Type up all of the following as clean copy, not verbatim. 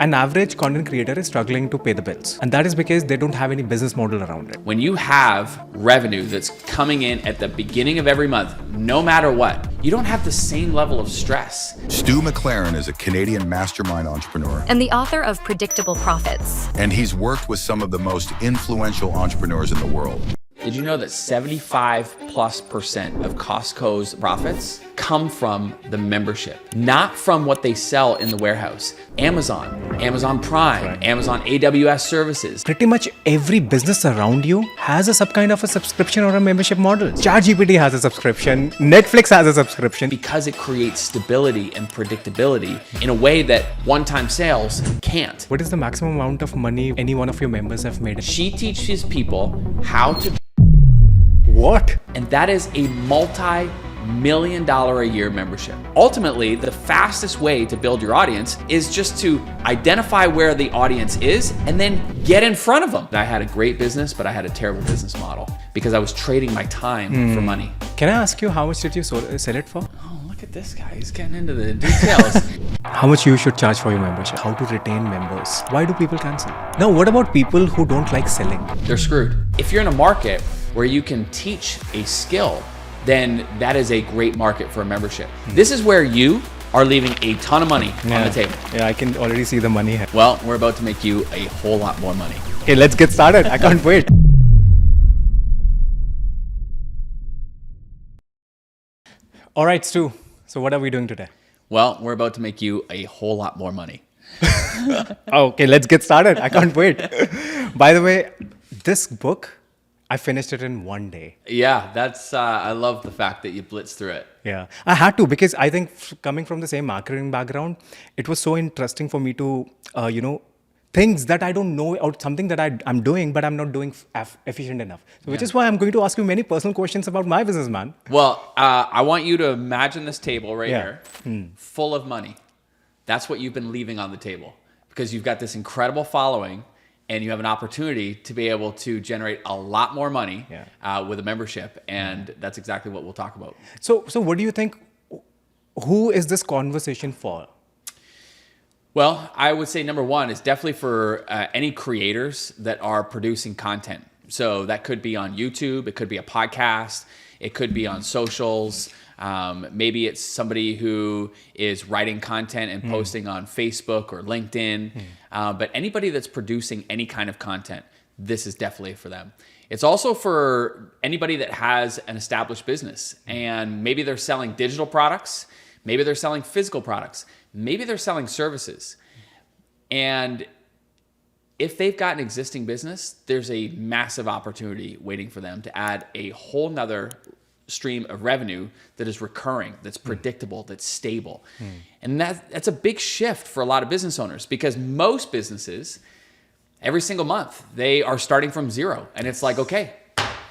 An average content creator is struggling to pay the bills, and that is because they don't have any business model around it. When you have revenue that's coming in at the beginning of every month, no matter what, you don't have the same level of stress. Stu McLaren is a Canadian mastermind entrepreneur. And the author of Predictable Profits. And he's worked with some of the most influential entrepreneurs in the world. Did you know that 75+% of Costco's profits come from the membership, not from what they sell in the warehouse? Amazon Prime, Amazon AWS services. Pretty much every business around you has a kind of a subscription or a membership model. ChatGPT has a subscription, Netflix has a subscription. Because it creates stability and predictability in a way that one-time sales can't. What is the maximum amount of money any one of your members have made? She teaches people how to. What? And that is a multi-million-dollar a year membership. Ultimately, the fastest way to build your audience is just to identify where the audience is and then get in front of them. I had a great business, but I had a terrible business model because I was trading my time for money. Can I ask you how much did you sell it for? Oh, look at this guy. He's getting into the details. How much you should charge for your membership? How to retain members? Why do people cancel? Now, what about people who don't like selling? They're screwed. If you're in a market where you can teach a skill, then that is a great market for a membership. This is where you are leaving a ton of money on the table. Yeah, I can already see the money here. Well, we're about to make you a whole lot more money. Okay, let's get started. I can't wait. All right, Stu. So what are we doing today? Well, we're about to make you a whole lot more money. Okay, let's get started. I can't wait. By the way, this book, I finished it in one day. Yeah, that's, I love the fact that you blitzed through it. Yeah, I had to because I think coming from the same marketing background, it was so interesting for me to, things that I don't know or something that I'm doing, but I'm not doing efficient enough. So, which is why I'm going to ask you many personal questions about my business, man. Well, I want you to imagine this table right here, full of money. That's what you've been leaving on the table because you've got this incredible following and you have an opportunity to be able to generate a lot more money with a membership. And that's exactly what we'll talk about. So what do you think? Who is this conversation for? Well, I would say number one is definitely for any creators that are producing content. So that could be on YouTube, it could be a podcast, it could be on socials. Maybe it's somebody who is writing content and posting on Facebook or LinkedIn. But anybody that's producing any kind of content, this is definitely for them. It's also for anybody that has an established business and maybe they're selling digital products, maybe they're selling physical products, maybe they're selling services. And if they've got an existing business, there's a massive opportunity waiting for them to add a whole nother stream of revenue that is recurring, that's predictable, that's stable. And that's a big shift for a lot of business owners because most businesses, every single month, they are starting from zero. And it's like, okay,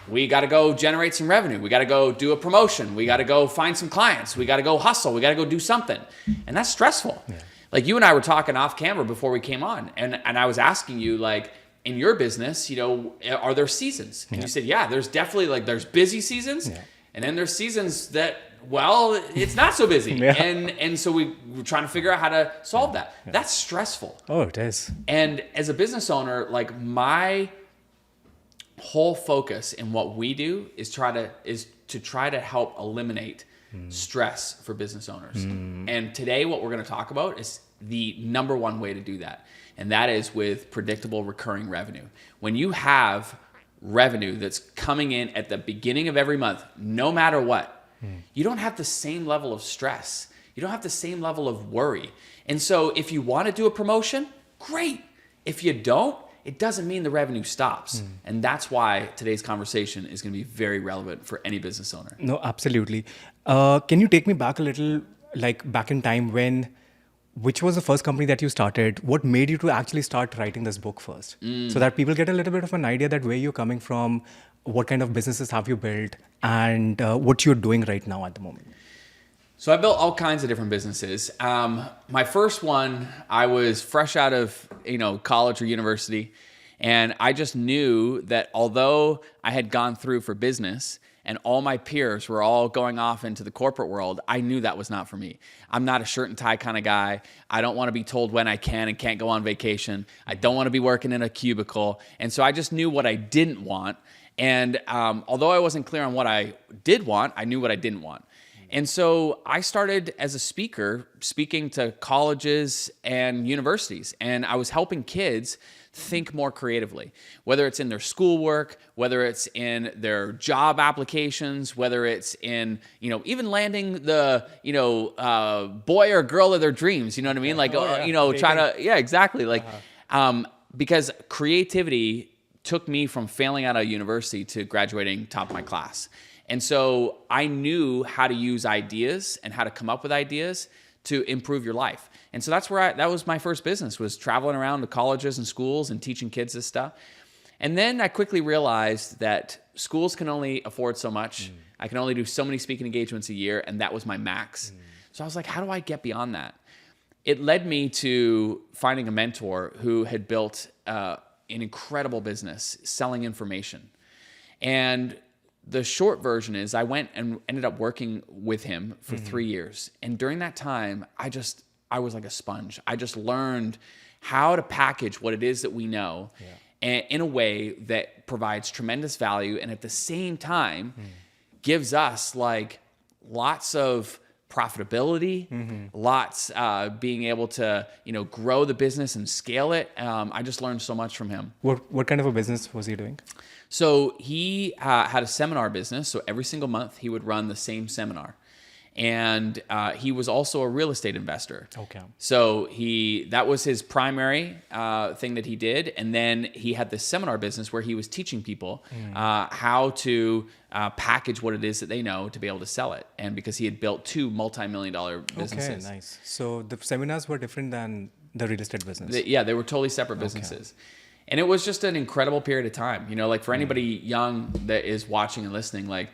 we got to go generate some revenue. We got to go do a promotion. We got to go find some clients. We got to go hustle. We got to go do something. And that's stressful. Yeah. Like you and I were talking off camera before we came on. And I was asking you, like, in your business, are there seasons? And you said, yeah, there's definitely there's busy seasons. Yeah. And then there's seasons that, well, it's not so busy. And so we're trying to figure out how to solve that. Yeah. That's stressful. Oh, it is. And as a business owner, like my whole focus in what we do is to try to help eliminate stress for business owners. And today what we're going to talk about is the number one way to do that. And that is with predictable recurring revenue. When you have revenue that's coming in at the beginning of every month, no matter what, you don't have the same level of stress. You don't have the same level of worry. And so if you want to do a promotion, great. If you don't, it doesn't mean the revenue stops. And that's why today's conversation is going to be very relevant for any business owner. No, absolutely. Can you take me back a little, like back in time which was the first company that you started? What made you to actually start writing this book first? So that people get a little bit of an idea that where you're coming from, what kind of businesses have you built, and what you're doing right now at the moment. So I built all kinds of different businesses. My first one, I was fresh out of college or university, and I just knew that although I had gone through for business and all my peers were all going off into the corporate world, I knew that was not for me. I'm not a shirt and tie kind of guy. I don't want to be told when I can and can't go on vacation. I don't want to be working in a cubicle. And so I just knew what I didn't want. And although I wasn't clear on what I did want, I knew what I didn't want. And so I started as a speaker, speaking to colleges and universities, and I was helping kids think more creatively, whether it's in their schoolwork, whether it's in their job applications, whether it's in, even landing the, boy or girl of their dreams, you know what I mean? Like, trying to, exactly. Like, because creativity took me from failing out of university to graduating top of my class. And so I knew how to use ideas and how to come up with ideas to improve your life. And so that's where that was my first business, was traveling around to colleges and schools and teaching kids this stuff. And then I quickly realized that schools can only afford so much. I can only do so many speaking engagements a year, and that was my max. So I was like, how do I get beyond that? It led me to finding a mentor who had built an incredible business selling information. And the short version is I went and ended up working with him for 3 years. And during that time, I was like a sponge. I just learned how to package what it is that we know in a way that provides tremendous value and at the same time gives us like lots of profitability, lots being able to grow the business and scale it. I just learned so much from him. What kind of a business was he doing? So he had a seminar business. So every single month he would run the same seminar. And he was also a real estate investor. Okay. So that was his primary thing that he did. And then he had this seminar business where he was teaching people how to package what it is that they know to be able to sell it. And because he had built 2 multi-million-dollar businesses. Okay, nice. So the seminars were different than the real estate business. They were totally separate businesses. And it was just an incredible period of time. Like for anybody young that is watching and listening, like,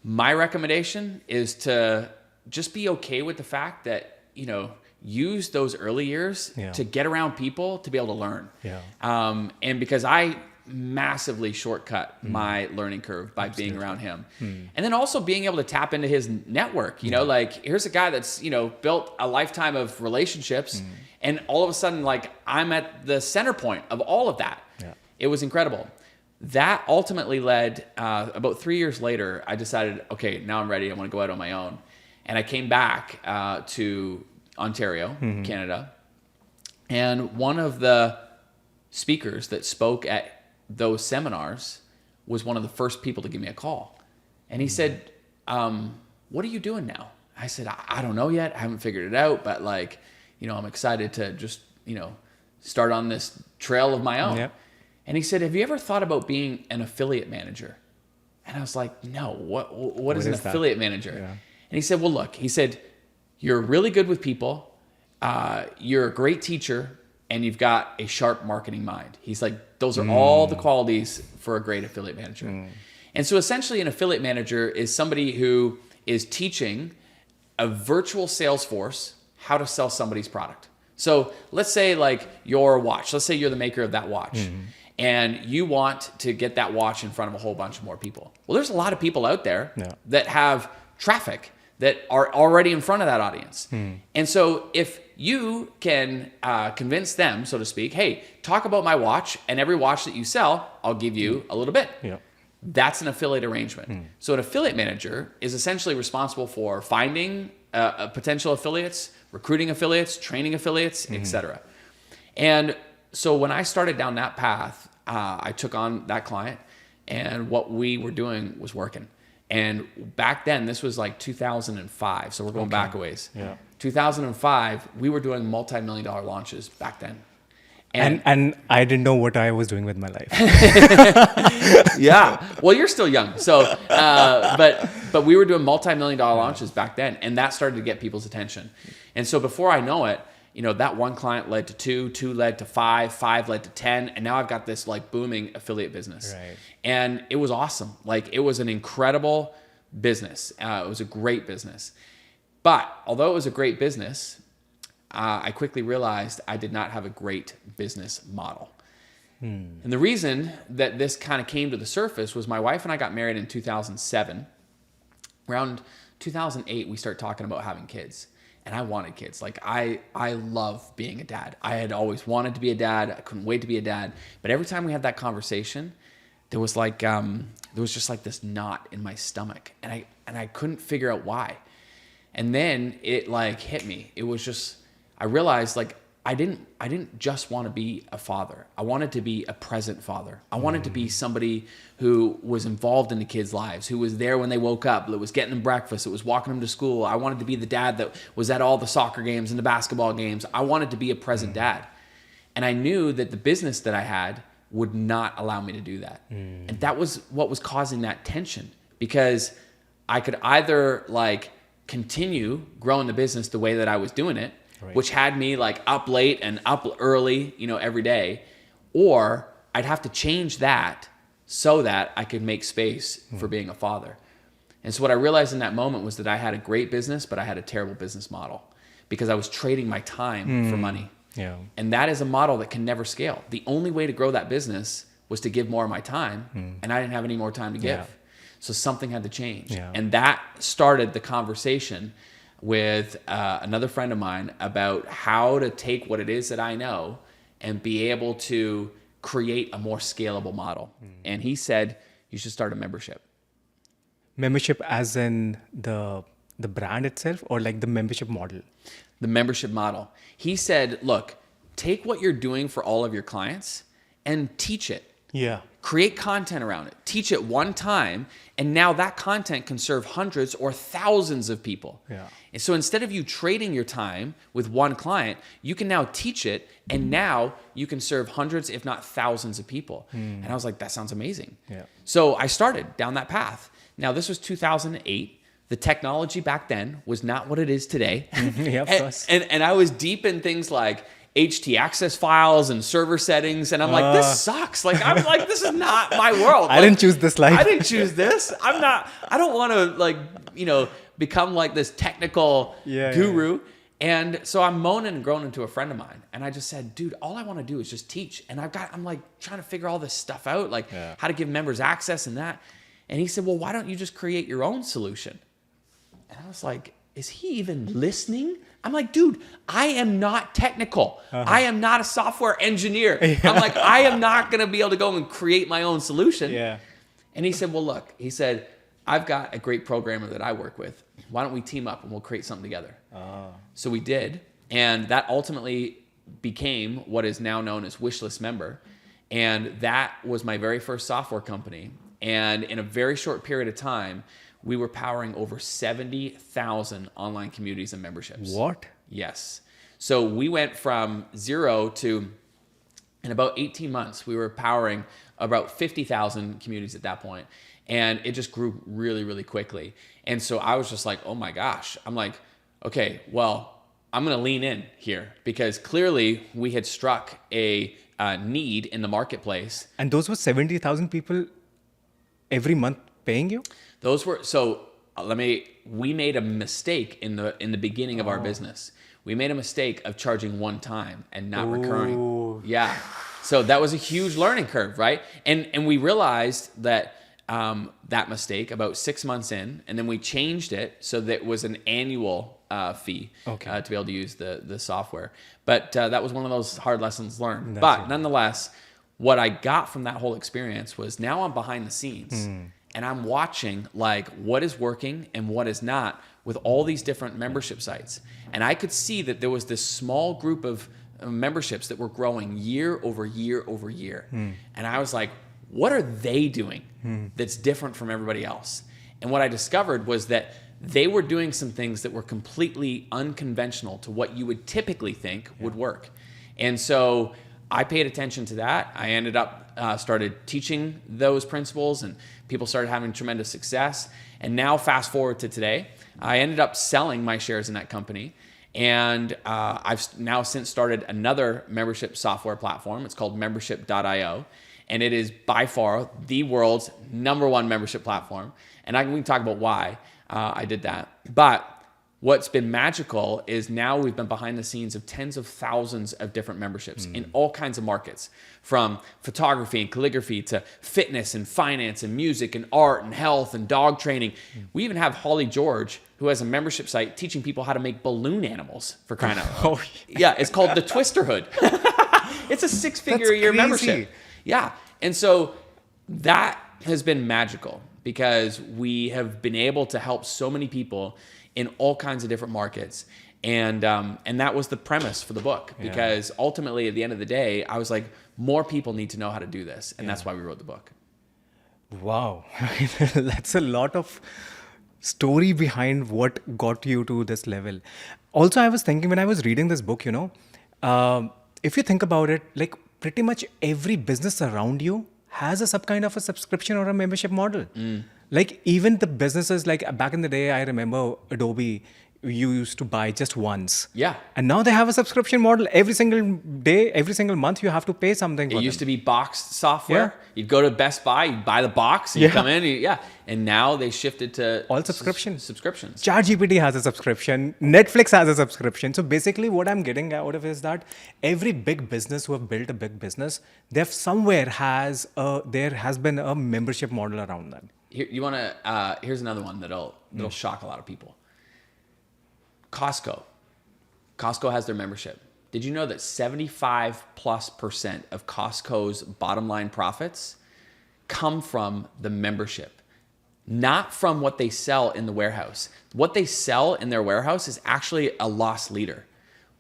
my recommendation is to just be okay with the fact that, use those early years to get around people to be able to learn. And because I massively shortcut my learning curve by being around him. And then also being able to tap into his network, like here's a guy that's, built a lifetime of relationships and all of a sudden, like I'm at the center point of all of that. It was incredible. That ultimately led, about 3 years later, I decided, okay, now I'm ready. I want to go out on my own. And I came back to Ontario, Canada. And one of the speakers that spoke at those seminars was one of the first people to give me a call. And he said, what are you doing now? I said, I don't know yet. I haven't figured it out. But like, I'm excited to just, start on this trail of my own. Yep. And he said, have you ever thought about being an affiliate manager? And I was like, no, what is an affiliate manager? Yeah. And he said, well, look, he said, you're really good with people. You're a great teacher and you've got a sharp marketing mind. He's like, those are all the qualities for a great affiliate manager. And so essentially an affiliate manager is somebody who is teaching a virtual sales force how to sell somebody's product. So let's say like your watch, let's say you're the maker of that watch. And you want to get that watch in front of a whole bunch of more people. Well, there's a lot of people out there that have traffic that are already in front of that audience. And so if you can convince them, so to speak, hey, talk about my watch, and every watch that you sell, I'll give you a little bit. That's an affiliate arrangement. So an affiliate manager is essentially responsible for finding potential affiliates, recruiting affiliates, training affiliates, etc. And so when I started down that path, I took on that client, and what we were doing was working. And back then, this was like 2005, so we're going back a ways. 2005, we were doing multi-million-dollar launches back then. And I didn't know what I was doing with my life. Well, you're still young, so but we were doing multi-million-dollar launches back then, and that started to get people's attention. And so before I know it, that one client led to 2 led to 5 led to 10, and now I've got this like booming affiliate business. And it was awesome. Like it was an incredible business. It was a great business. But although it was a great business, I quickly realized I did not have a great business model. And the reason that this kind of came to the surface was my wife and I got married in 2007. Around 2008, we started talking about having kids. And I wanted kids. Like I love being a dad. I had always wanted to be a dad. I couldn't wait to be a dad. But every time we had that conversation, there was just like this knot in my stomach. And I couldn't figure out why. And then it like hit me. It was just, I realized like, I didn't just want to be a father. I wanted to be a present father. I wanted to be somebody who was involved in the kids' lives, who was there when they woke up, that was getting them breakfast, that was walking them to school. I wanted to be the dad that was at all the soccer games and the basketball games. I wanted to be a present dad. And I knew that the business that I had would not allow me to do that. And that was what was causing that tension, because I could either like continue growing the business the way that I was doing it, right, which had me like up late and up early, every day, or I'd have to change that so that I could make space for being a father. And so what I realized in that moment was that I had a great business, but I had a terrible business model because I was trading my time for money. Yeah. And that is a model that can never scale. The only way to grow that business was to give more of my time, and I didn't have any more time to give. Yeah. So something had to change. Yeah. And that started the conversation with another friend of mine about how to take what it is that I know and be able to create a more scalable model. And he said, you should start a membership. Membership as in the brand itself, or like the membership model? The membership model. He said, look, take what you're doing for all of your clients and teach it. Yeah. Create content around it. Teach it one time, and now that content can serve hundreds or thousands of people. Yeah. And so instead of you trading your time with one client, you can now teach it, and now you can serve hundreds, if not thousands of people. And I was like, that sounds amazing. Yeah. So I started down that path. Now, this was 2008. The technology back then was not what it is today. Yeah, of course. And I was deep in things like HT access files and server settings. And I'm like, this sucks. Like, I'm like, this is not my world. I didn't choose this life. I didn't choose this. I don't want to become like this technical guru. Yeah. And so I'm moaning and groaning to a friend of mine. And I just said, dude, all I want to do is just teach. And I'm like trying to figure all this stuff out, like how to give members access and that. And he said, well, why don't you just create your own solution? And I was like, is he even listening? I'm like, dude, I am not technical. I am not a software engineer. I'm like, I am not going to be able to go and create my own solution. Yeah. And he said, well, look, he said, I've got a great programmer that I work with. Why don't we team up and we'll create something together? So we did. And that ultimately became what is now known as Wishlist Member. And that was my very first software company. And in a very short period of time, we were powering over 70,000 online communities and memberships. What? Yes. So we went from zero to, in about 18 months, we were powering about 50,000 communities at that point. And it just grew really, really quickly. And so I was just like, oh my gosh. I'm like, okay, well, I'm going to lean in here because clearly we had struck a need in the marketplace. And those were 70,000 people every month paying you? Those were, we made a mistake in the beginning of our business. We made a mistake of charging one time and not recurring. Yeah. So that was a huge learning curve, right? And we realized that that mistake about 6 months in, and then we changed it so that it was an annual fee to be able to use the software. But that was one of those hard lessons learned. Nonetheless, what I got from that whole experience was now I'm behind the scenes and I'm watching like what is working and what is not with all these different membership sites. And I could see that there was this small group of memberships that were growing year over year over year. And I was like, what are they doing that's different from everybody else? And what I discovered was that they were doing some things that were completely unconventional to what you would typically think would work. And so I paid attention to that. I ended up started teaching those principles, and people started having tremendous success. And now fast forward to today, I ended up selling my shares in that company. And I've now since started another membership software platform. It's called membership.io. And it is by far the world's #1 membership platform. And we can talk about why I did that. But What's been magical is now we've been behind the scenes of tens of thousands of different memberships in all kinds of markets, from photography and calligraphy to fitness and finance and music and art and health and dog training. We even have Holly George, who has a membership site teaching people how to make balloon animals, for crying out loud. Yeah, it's called the Twisterhood. It's a six-figure a year membership. Yeah, and so that has been magical because we have been able to help so many people in all kinds of different markets. And that was the premise for the book, because ultimately at the end of the day, I was like, more people need to know how to do this. And that's why we wrote the book. Wow. That's a lot of story behind what got you to this level. Also, I was thinking when I was reading this book, if you think about it, like pretty much every business around you has a kind of a subscription or a membership model. Like even the businesses, like back in the day, I remember Adobe, you used to buy just once. Yeah. And now they have a subscription model. Every single day, every single month, you have to pay something. It used to be boxed software. Yeah. You'd go to Best Buy, you'd buy the box, and you come in, and now they shifted to all subscriptions. Subscriptions. ChatGPT has a subscription. Netflix has a subscription. So basically, what I'm getting out of is that every big business who have built a big business, there has been a membership model around that. Here, you want to? Here's another one that'll shock a lot of people. Costco. Costco has their membership. Did you know that 75+% of Costco's bottom line profits come from the membership, not from what they sell in the warehouse? What they sell in their warehouse is actually a loss leader.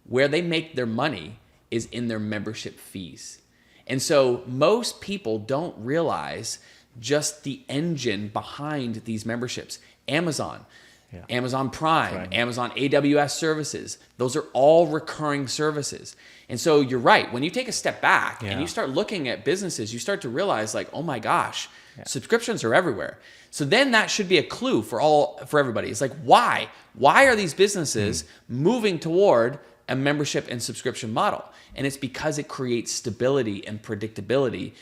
Where they make their money is in their membership fees. And so most people don't realize just the engine behind these memberships. Amazon. Yeah. Amazon Prime, Amazon AWS services, those are all recurring services. And so you're right, when you take a step back and you start looking at businesses, you start to realize like, oh my gosh, subscriptions are everywhere. So then that should be a clue for everybody. It's like, why? Why are these businesses moving toward a membership and subscription model? And it's because it creates stability and predictability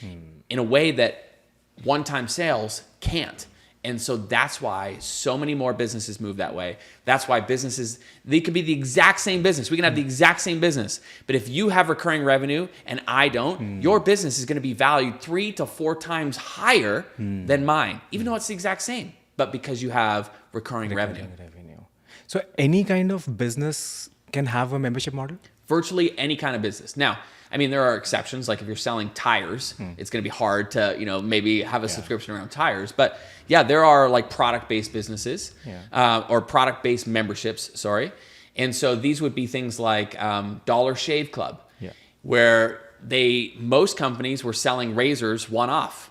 in a way that one-time sales can't. And so that's why so many more businesses move that way. That's why businesses, they could be the exact same business. We can have the exact same business. But if you have recurring revenue and I don't, your business is going to be valued 3 to 4 times higher than mine, even though it's the exact same. But because you have recurring revenue. So any kind of business can have a membership model? Virtually any kind of business. Now, I mean, there are exceptions. Like if you're selling tires, it's going to be hard to, maybe have a subscription around tires. But yeah, there are like product-based businesses or product-based memberships, sorry. And so these would be things like Dollar Shave Club, where most companies were selling razors one-off,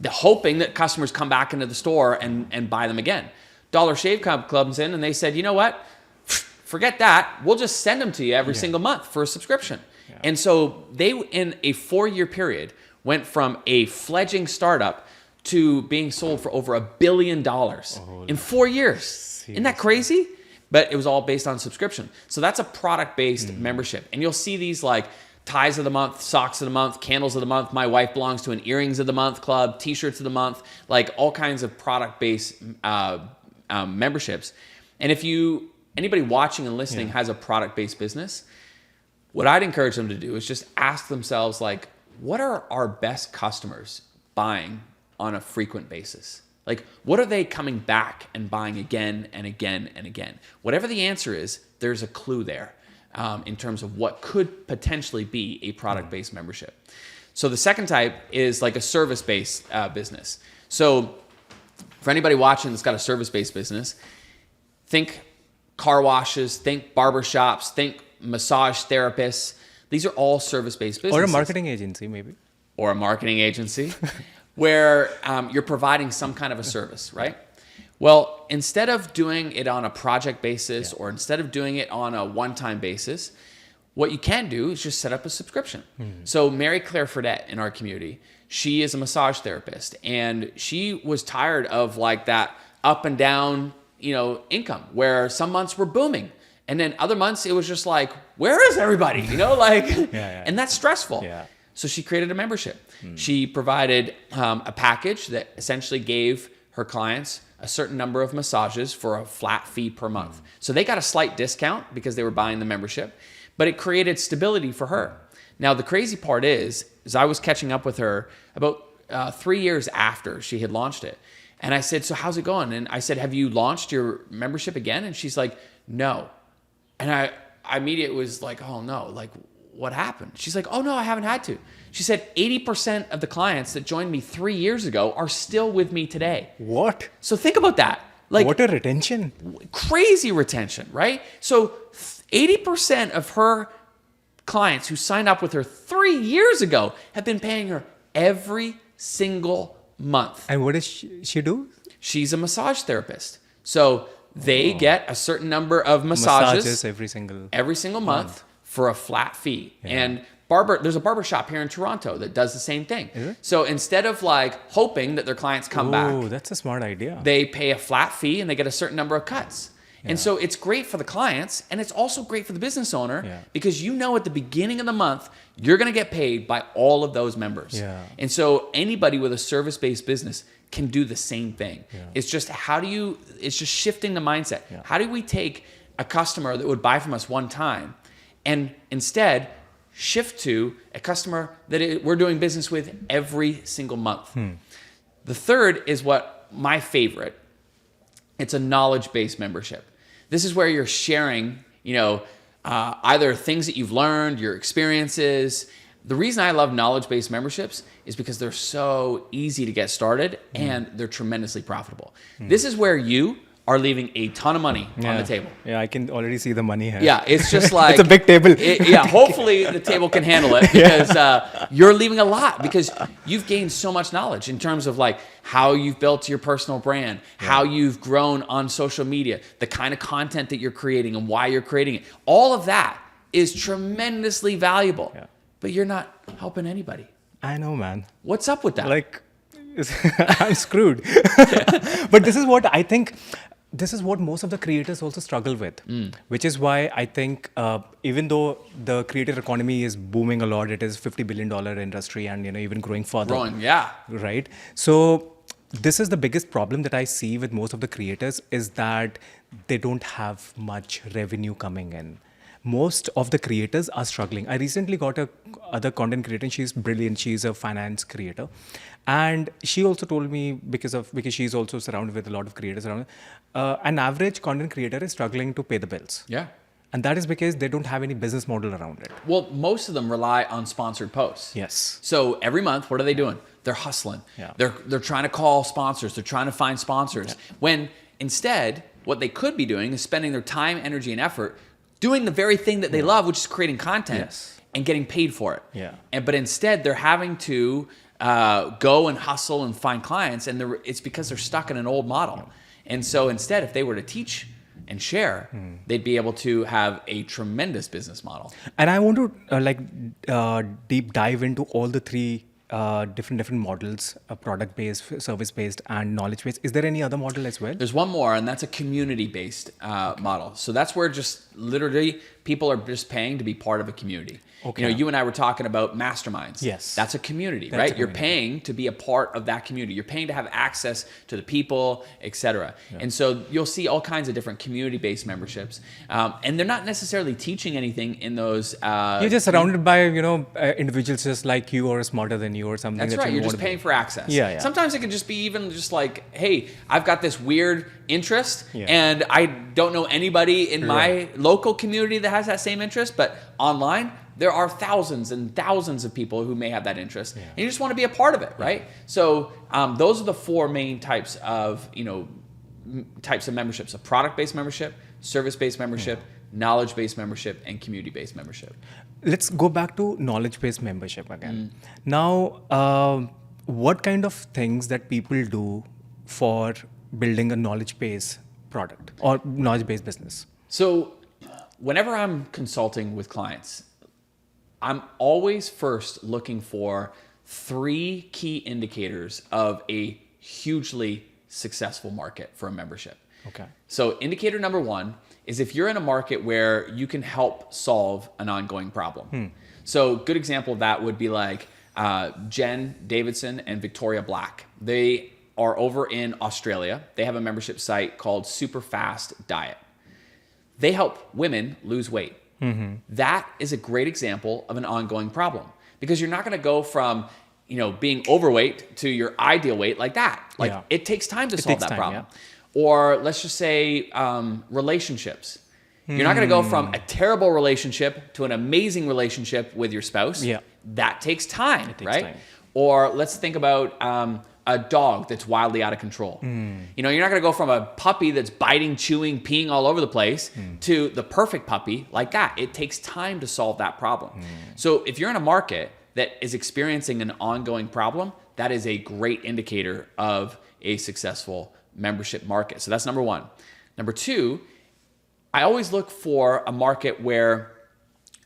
hoping that customers come back into the store and buy them again. Dollar Shave Club comes in and they said, you know what? Forget that. We'll just send them to you every single month for a subscription. And so they, in a 4-year period, went from a fledgling startup to being sold for over $1 billion in 4 years. Seriously. Isn't that crazy? But it was all based on subscription. So that's a product-based membership. And you'll see these like ties of the month, socks of the month, candles of the month. My wife belongs to an earrings of the month club, t-shirts of the month, like all kinds of product-based memberships. And if anybody watching and listening has a product-based business, what I'd encourage them to do is just ask themselves, like, what are our best customers buying on a frequent basis? Like, what are they coming back and buying again and again and again? Whatever the answer is, there's a clue there in terms of what could potentially be a product-based membership. So the second type is like a service-based business. So for anybody watching that's got a service-based business, think car washes, think barbershops, think massage therapists. These are all service-based businesses. Or a marketing agency, maybe. Or a marketing agency where you're providing some kind of a service, right? Well, instead of doing it on a project basis or instead of doing it on a one-time basis, what you can do is just set up a subscription. So Mary Claire Fredette in our community, she is a massage therapist, and she was tired of like that up and down, income where some months were booming. And then other months, it was just like, where is everybody? And that's stressful. Yeah. So she created a membership. She provided a package that essentially gave her clients a certain number of massages for a flat fee per month. So they got a slight discount because they were buying the membership, but it created stability for her. Now, the crazy part is I was catching up with her about 3 years after she had launched it. And I said, so how's it going? And I said, have you launched your membership again? And she's like, no. And I immediately was like, oh no, like what happened? She's like, oh no, I haven't had to. She said 80% of the clients that joined me 3 years ago are still with me today. What? So think about that. Like, what a retention. Crazy retention, right? So 80% of her clients who signed up with her 3 years ago have been paying her every single month. And what does she do? She's a massage therapist. So they get a certain number of massages every single month for a flat fee. Yeah. And there's a barber shop here in Toronto that does the same thing. Is it? So instead of like hoping that their clients come back, Oh, that's a smart idea. they pay a flat fee and they get a certain number of cuts. And so it's great for the clients and it's also great for the business owner because you know at the beginning of the month, you're going to get paid by all of those members. Yeah. And so anybody with a service-based business can do the same thing. Yeah. It's just it's just shifting the mindset. Yeah. How do we take a customer that would buy from us one time and instead shift to a customer that we're doing business with every single month? The third is what my favorite. It's a knowledge-based membership. This is where you're sharing, either things that you've learned, your experiences. The reason I love knowledge-based memberships is because they're so easy to get started and they're tremendously profitable. This is where you are leaving a ton of money on the table. Yeah, I can already see the money here. Yeah, it's just like... It's a big table. Hopefully the table can handle it because you're leaving a lot because you've gained so much knowledge in terms of like how you've built your personal brand, how you've grown on social media, the kind of content that you're creating and why you're creating it. All of that is tremendously valuable, but you're not helping anybody. I know, man. What's up with that? Like, I'm screwed. But this is what I think... This is what most of the creators also struggle with, which is why I think even though the creator economy is booming a lot, it is $50 billion industry and even growing further. Right? So this is the biggest problem that I see with most of the creators is that they don't have much revenue coming in. Most of the creators are struggling. I recently got other content creator and she's brilliant. She's a finance creator. And she also told me because she's also surrounded with a lot of creators around, an average content creator is struggling to pay the bills. Yeah. And that is because they don't have any business model around it. Well, most of them rely on sponsored posts. Yes. So every month, what are they doing? They're hustling. Yeah. They're trying to call sponsors. They're trying to find sponsors. Yeah. When instead, what they could be doing is spending their time, energy, and effort doing the very thing that they love, which is creating content and getting paid for it. Yeah. But instead, they're having to go and hustle and find clients, and it's because they're stuck in an old model. And so instead, if they were to teach and share, they'd be able to have a tremendous business model. And I want to deep dive into all the three different models, product-based, service-based, and knowledge-based. Is there any other model as well? There's one more, and that's a community-based model. So that's where just literally people are just paying to be part of a community. Okay. You and I were talking about masterminds. Yes. That's a community, right? You're paying to be a part of that community. You're paying to have access to the people, etc. Yeah. And so you'll see all kinds of different community-based memberships. And they're not necessarily teaching anything in those. You're just surrounded by, individuals just like you or smarter than you or something. That's right. You're just paying for access. Yeah. Sometimes it can just be even just like, hey, I've got this weird interest and I don't know anybody in my local community that has that same interest, but online, there are thousands and thousands of people who may have that interest, and you just want to be a part of it, right? So those are the four main types of memberships: a product-based membership, service-based membership, knowledge-based membership, and community-based membership. Let's go back to knowledge-based membership again. Now, what kind of things that people do for building a knowledge-based product or knowledge-based business? So whenever I'm consulting with clients, I'm always first looking for 3 key indicators of a hugely successful market for a membership. Okay. So indicator number 1 is if you're in a market where you can help solve an ongoing problem. So good example of that would be like Jen Davidson and Victoria Black. They are over in Australia. They have a membership site called Superfast Diet. They help women lose weight. That is a great example of an ongoing problem, because you're not going to go from being overweight to your ideal weight like that. Like it takes time to solve that problem. Or let's just say relationships. You're not going to go from a terrible relationship to an amazing relationship with your spouse. That takes time, right? Time. Or let's think about a dog that's wildly out of control. You're not going to go from a puppy that's biting, chewing, peeing all over the place to the perfect puppy like that. It takes time to solve that problem. So if you're in a market that is experiencing an ongoing problem, that is a great indicator of a successful membership market. So that's number one. Number two, I always look for a market where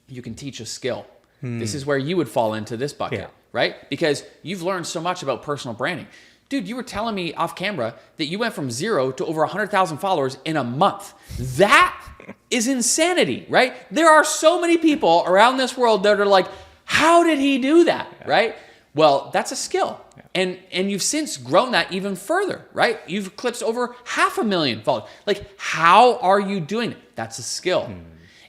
you can teach a skill. This is where you would fall into this bucket, right? Because you've learned so much about personal branding. Dude, you were telling me off camera that you went from 0 to over 100,000 followers in a month. That is insanity, right? There are so many people around this world that are like, how did he do that, right? Well, that's a skill. And you've since grown that even further, right? You've eclipsed over 500,000 followers. Like, how are you doing it? That's a skill.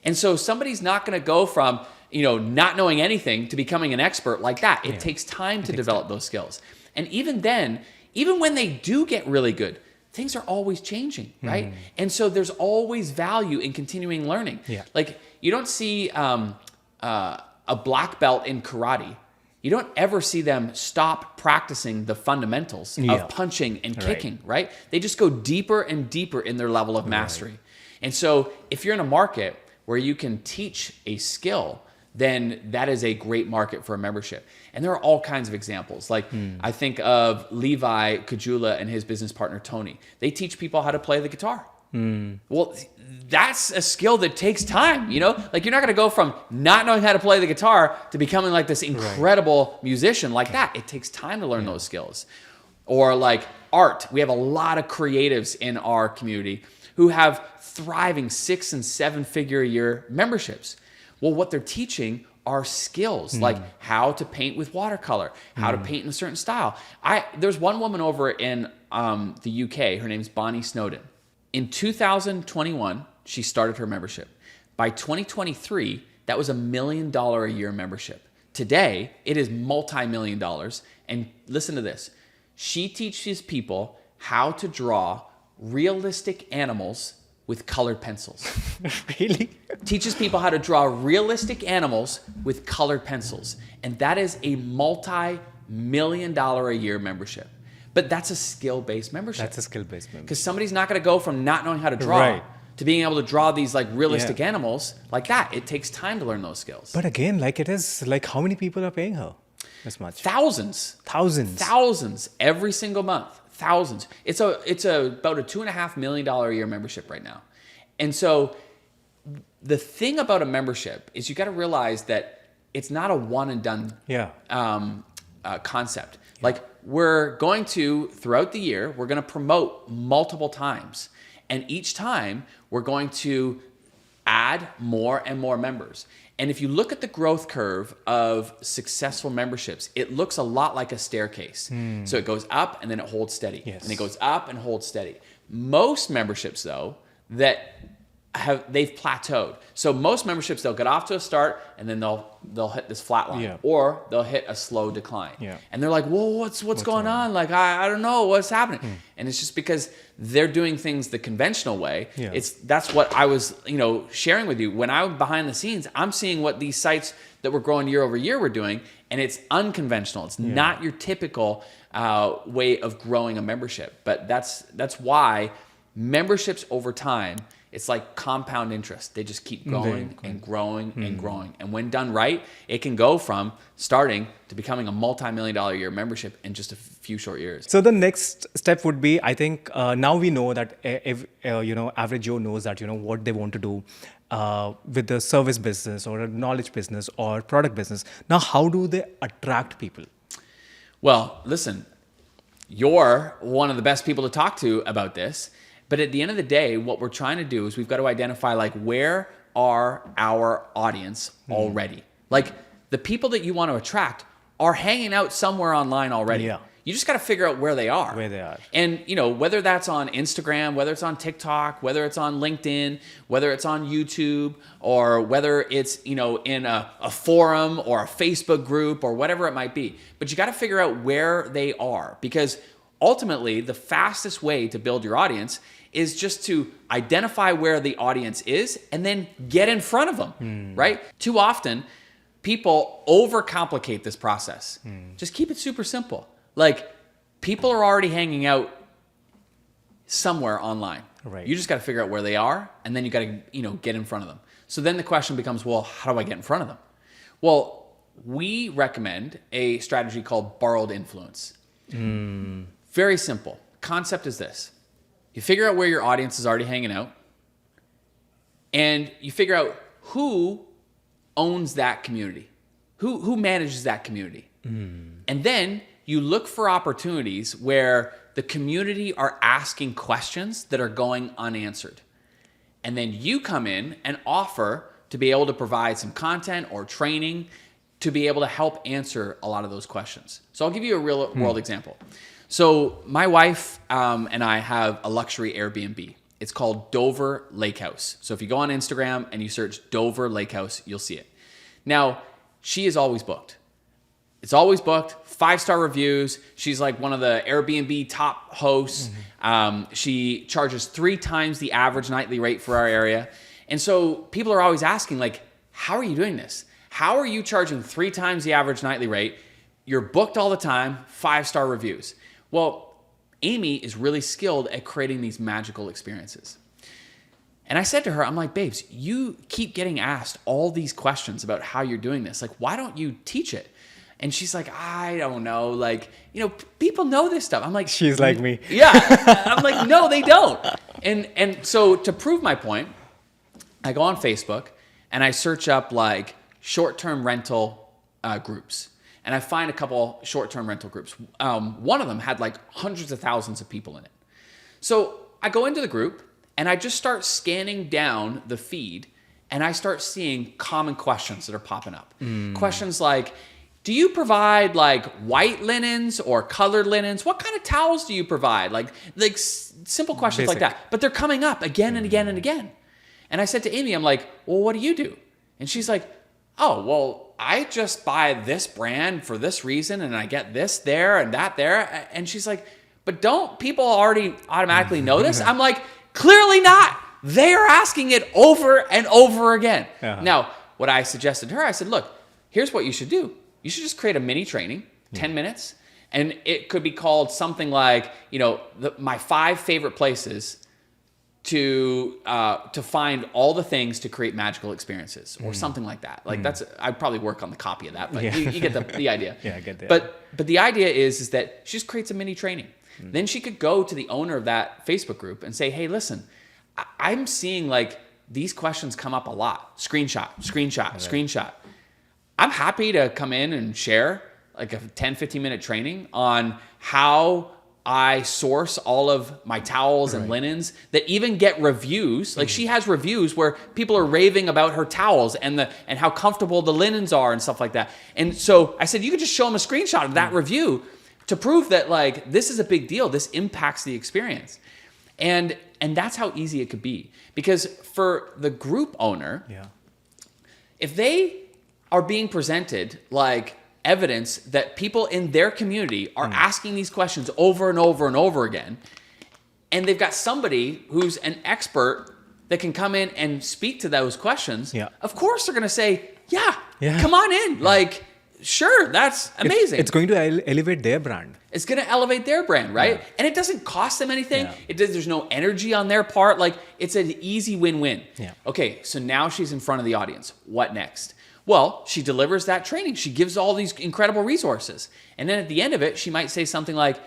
And so somebody's not going to go from not knowing anything to becoming an expert like that. It takes time to develop those skills. And even then, even when they do get really good, things are always changing, right? And so there's always value in continuing learning. Like, you don't see a black belt in karate. You don't ever see them stop practicing the fundamentals of punching and kicking, right? They just go deeper and deeper in their level of mastery. And so if you're in a market where you can teach a skill, then that is a great market for a membership. And there are all kinds of examples. Like I think of Levi Kajula and his business partner, Tony. They teach people how to play the guitar. Well, that's a skill that takes time, Like, you're not going to go from not knowing how to play the guitar to becoming like this incredible musician like that. It takes time to learn those skills. Or like art. We have a lot of creatives in our community who have thriving 6- and 7-figure a year memberships. Well, what they're teaching are skills like how to paint with watercolor, how to paint in a certain style. There's one woman over in the UK. Her name's Bonnie Snowden. In 2021, she started her membership. By 2023, that was $1 million a year membership. Today, it is multi-million dollars. And listen to this. She teaches people how to draw realistic animals with colored pencils. Really? Teaches people how to draw realistic animals with colored pencils. And that is a multi-million dollar a year membership. But that's a skill-based membership. That's a skill-based membership. Because somebody's not going to go from not knowing how to draw to being able to draw these like realistic animals like that. It takes time to learn those skills. But again, like it is like how many people are paying her this much? Thousands every single month. Thousands. It's about a $2.5 million a year membership right now. And so the thing about a membership is you got to realize that it's not a one and done concept. Like, we're going to, throughout the year, we're going to promote multiple times. And each time we're going to add more and more members. And if you look at the growth curve of successful memberships, it looks a lot like a staircase. So it goes up and then it holds steady. And it goes up and holds steady. Most memberships, though, they've plateaued. So most memberships, they'll get off to a start and then they'll hit this flat line, or they'll hit a slow decline. And they're like, whoa, what's going on? Like, I don't know what's happening. And it's just because they're doing things the conventional way. That's what I was, sharing with you. When I'm behind the scenes, I'm seeing what these sites that were growing year over year were doing, and it's unconventional. It's not your typical way of growing a membership. But that's why memberships over time, it's like compound interest. They just keep growing and growing and growing. And when done right, it can go from starting to becoming a multi-million dollar a year membership in just a few short years. So the next step would be, I think, now we know that average Joe knows that what they want to do with the service business or a knowledge business or product business. Now, how do they attract people? Well, listen, you're one of the best people to talk to about this. But at the end of the day, what we're trying to do is we've got to identify, like, where are our audience already? Like, the people that you want to attract are hanging out somewhere online already. You just got to figure out where they are. Where they are. And, whether that's on Instagram, whether it's on TikTok, whether it's on LinkedIn, whether it's on YouTube, or whether it's, in a forum or a Facebook group or whatever it might be. But you got to figure out where they are, because ultimately the fastest way to build your audience is just to identify where the audience is and then get in front of them, right? Too often, people overcomplicate this process. Just keep it super simple. Like, people are already hanging out somewhere online. Right. You just got to figure out where they are, and then you got to, get in front of them. So then the question becomes, well, how do I get in front of them? Well, we recommend a strategy called borrowed influence. Very simple. Concept is this. You figure out where your audience is already hanging out, and you figure out who owns that community, who manages that community. And then you look for opportunities where the community are asking questions that are going unanswered. And then you come in and offer to be able to provide some content or training to be able to help answer a lot of those questions. So I'll give you a real world example. So my wife and I have a luxury Airbnb. It's called Dover Lake House. So if you go on Instagram and you search Dover Lake House, you'll see it. Now, she is always booked. It's always booked, 5-star reviews. She's like one of the Airbnb top hosts. She charges 3 times the average nightly rate for our area. And so people are always asking, like, how are you doing this? How are you charging 3 times the average nightly rate? You're booked all the time, 5-star reviews. Well, Amy is really skilled at creating these magical experiences. And I said to her, I'm like, babes, you keep getting asked all these questions about how you're doing this. Like, why don't you teach it? And she's like, I don't know. Like, people know this stuff. I'm like, she's like me. Yeah. I'm like, no, they don't. And so to prove my point, I go on Facebook and I search up like short-term rental groups. And I find a couple short-term rental groups. One of them had like hundreds of thousands of people in it. So I go into the group and I just start scanning down the feed and I start seeing common questions that are popping up. Questions like, do you provide like white linens or colored linens? What kind of towels do you provide? Like simple questions like that. But they're coming up again and again and again. And I said to Amy, I'm like, well, what do you do? And she's like, oh, well, I just buy this brand for this reason and I get this there and that there. And she's like, but don't people already automatically know this? I'm like, clearly not. They are asking it over and over again. Now, what I suggested to her, I said, look, here's what you should do. You should just create a mini training, 10 minutes. And it could be called something like, my 5 favorite places to find all the things to create magical experiences or something like that. Like I'd probably work on the copy of that, but you get the idea. Yeah, I get that. But the idea is that she just creates a mini training. Then she could go to the owner of that Facebook group and say, hey, listen, I'm seeing like these questions come up a lot. Screenshot. I'm happy to come in and share like a 10, 15 minute training on how I source all of my towels and linens that even get reviews. Like she has reviews where people are raving about her towels and how comfortable the linens are and stuff like that. And so I said, you could just show them a screenshot of that review to prove that like this is a big deal. This impacts the experience. And that's how easy it could be. Because for the group owner, if they are being presented like evidence that people in their community are asking these questions over and over and over again, and they've got somebody who's an expert that can come in and speak to those questions, of course they're going to say, come on in. Like, sure, that's amazing. It's going to elevate their brand. It's going to elevate their brand, right? And it doesn't cost them anything. There's no energy on their part. Like, it's an easy win-win. Okay, so now she's in front of the audience. What next? Well, she delivers that training. She gives all these incredible resources. And then at the end of it, she might say something like,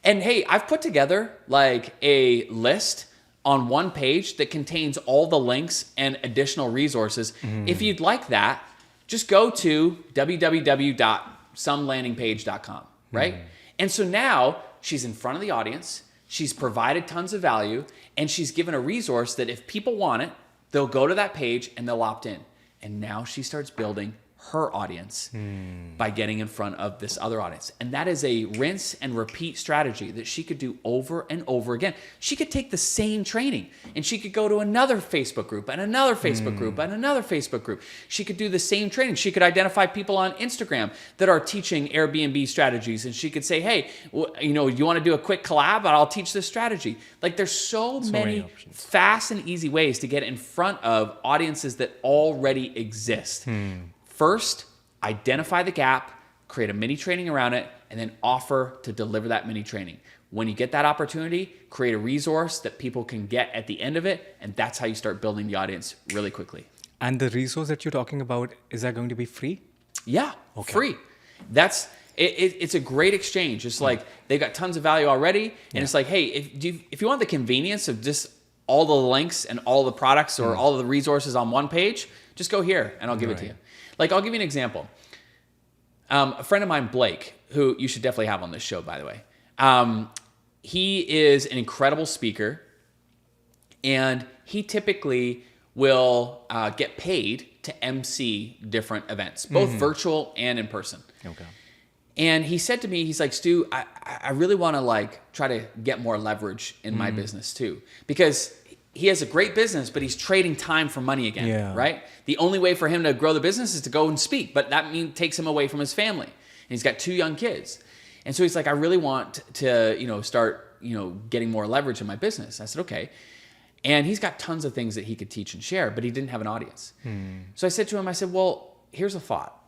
and hey, I've put together like a list on one page that contains all the links and additional resources. If you'd like that, just go to www.somelandingpage.com, right? And so now she's in front of the audience. She's provided tons of value, and she's given a resource that if people want it, they'll go to that page and they'll opt in. And now she starts building her audience by getting in front of this other audience. And that is a rinse and repeat strategy that she could do over and over again. She could take the same training and she could go to another Facebook group and another Facebook group and another Facebook group. She could do the same training. She could identify people on Instagram that are teaching Airbnb strategies, and she could say, hey, you want to do a quick collab? I'll teach this strategy. Like, there's so many fast and easy ways to get in front of audiences that already exist. First, identify the gap, create a mini training around it, and then offer to deliver that mini training. When you get that opportunity, create a resource that people can get at the end of it, and that's how you start building the audience really quickly. And the resource that you're talking about, is that going to be free? Yeah, free. That's it's a great exchange. It's like they've got tons of value already, and it's like, hey, if you want the convenience of just all the links and all the products or all the resources on one page, just go here and I'll give it to you. Like, I'll give you an example. A friend of mine, Blake, who you should definitely have on this show, by the way. He is an incredible speaker, and he typically will get paid to MC different events, both virtual and in person. Okay. And he said to me, he's like, Stu, I really want to try to get more leverage in my business too, because he has a great business, but he's trading time for money again, right? The only way for him to grow the business is to go and speak, but that takes him away from his family. And he's got 2 young kids. And so he's like, I really want to, start, getting more leverage in my business. I said, okay. And he's got tons of things that he could teach and share, but he didn't have an audience. So I said to him, well, here's a thought.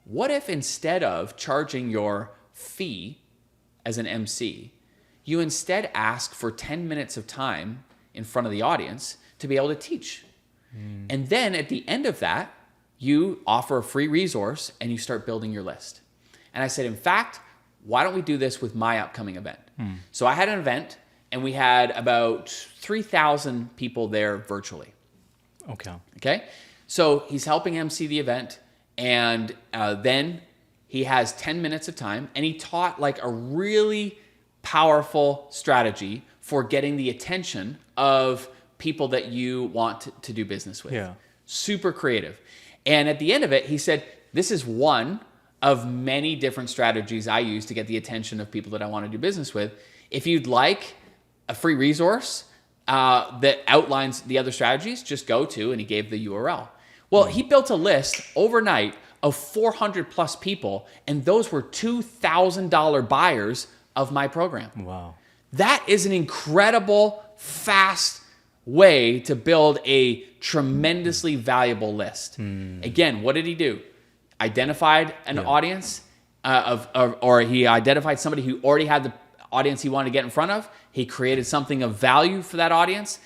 What if instead of charging your fee as an MC, you instead ask for 10 minutes of time in front of the audience to be able to teach? And then at the end of that, you offer a free resource and you start building your list. And I said, in fact, why don't we do this with my upcoming event? So I had an event and we had about 3,000 people there virtually. Okay. So he's helping MC the event, and then he has 10 minutes of time, and he taught a really powerful strategy for getting the attention of people that you want to do business with. Super creative. And at the end of it, he said, this is one of many different strategies I use to get the attention of people that I want to do business with. If you'd like a free resource that outlines the other strategies, just go to, and he gave the URL. Well, he built a list overnight of 400 plus people, and those were $2,000 buyers of my program. Wow. That is an incredible, fast way to build a tremendously valuable list. Again, what did he do? Identified an audience or he identified somebody who already had the audience he wanted to get in front of. He created something of value for that audience.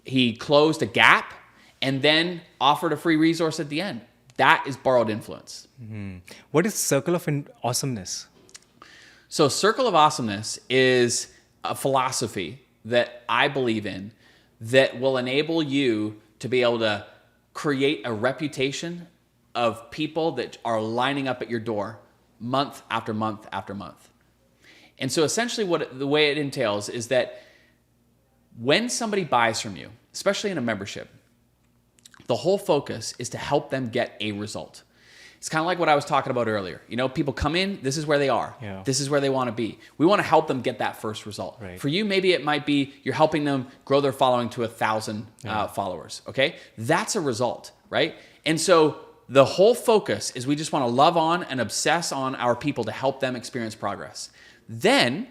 He closed a gap and then offered a free resource at the end. That is borrowed influence. What is Circle of Awesomeness? So Circle of Awesomeness is a philosophy that I believe in that will enable you to be able to create a reputation of people that are lining up at your door month after month after month. And so essentially the way it entails is that when somebody buys from you, especially in a membership, the whole focus is to help them get a result. It's kind of like what I was talking about earlier. People come in, this is where they are. Yeah. This is where they want to be. We want to help them get that first result. Right. For you, maybe it might be you're helping them grow their following to 1,000 followers, okay? That's a result, right? And so the whole focus is we just want to love on and obsess on our people to help them experience progress. Then,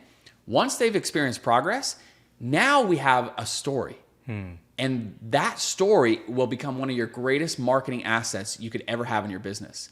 once they've experienced progress, now we have a story. And that story will become one of your greatest marketing assets you could ever have in your business.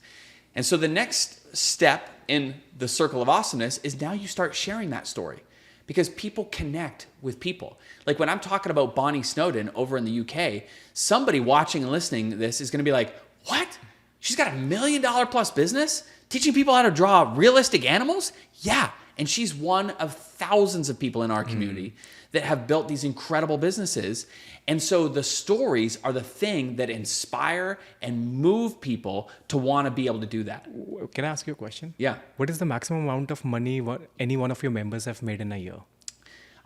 And so the next step in the Circle of Awesomeness is now you start sharing that story, because people connect with people. Like when I'm talking about Bonnie Snowden over in the UK, somebody watching and listening to this is going to be like, what? She's got $1 million plus business teaching people how to draw realistic animals? Yeah. And she's one of thousands of people in our community that have built these incredible businesses. And so the stories are the thing that inspire and move people to want to be able to do that. Can I ask you a question? Yeah. What is the maximum amount of money any one of your members have made in a year?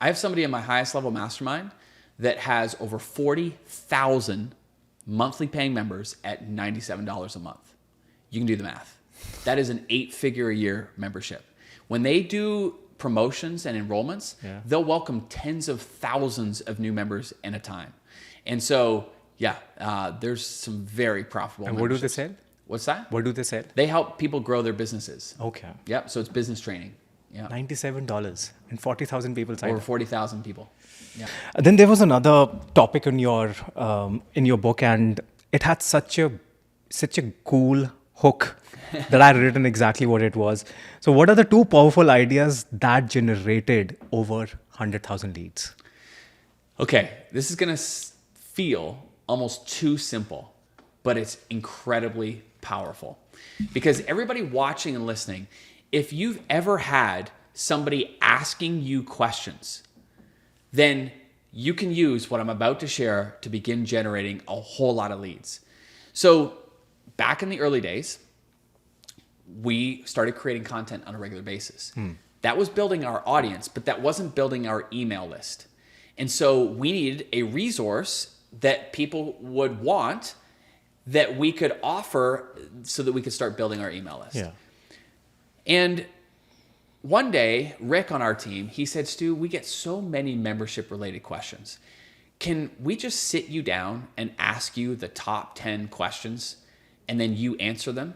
I have somebody in my highest level mastermind that has over 40,000 monthly paying members at $97 a month. you can do the math. That is an 8-figure a year membership. When they do promotions and enrollments, they'll welcome tens of thousands of new members at a time. And so, there's some very profitable And what do they sell? What's that? What do they sell? They help people grow their businesses. Okay. Yep. So it's business training. Yeah. $97 and 40,000 people signed Over up. 40,000 people. Yeah. Then there was another topic in your book, and it had such a cool hook that I written exactly what it was. So, what are the 2 powerful ideas that generated over 100,000 leads? Okay, this is gonna feel almost too simple, but it's incredibly powerful. Because everybody watching and listening, if you've ever had somebody asking you questions, then you can use what I'm about to share to begin generating a whole lot of leads. So back in the early days, we started creating content on a regular basis. That was building our audience, but that wasn't building our email list. And so we needed a resource that people would want that we could offer so that we could start building our email list. Yeah. And one day, Rick on our team, he said, Stu, we get so many membership related questions. Can we just sit you down and ask you the top 10 questions and then you answer them?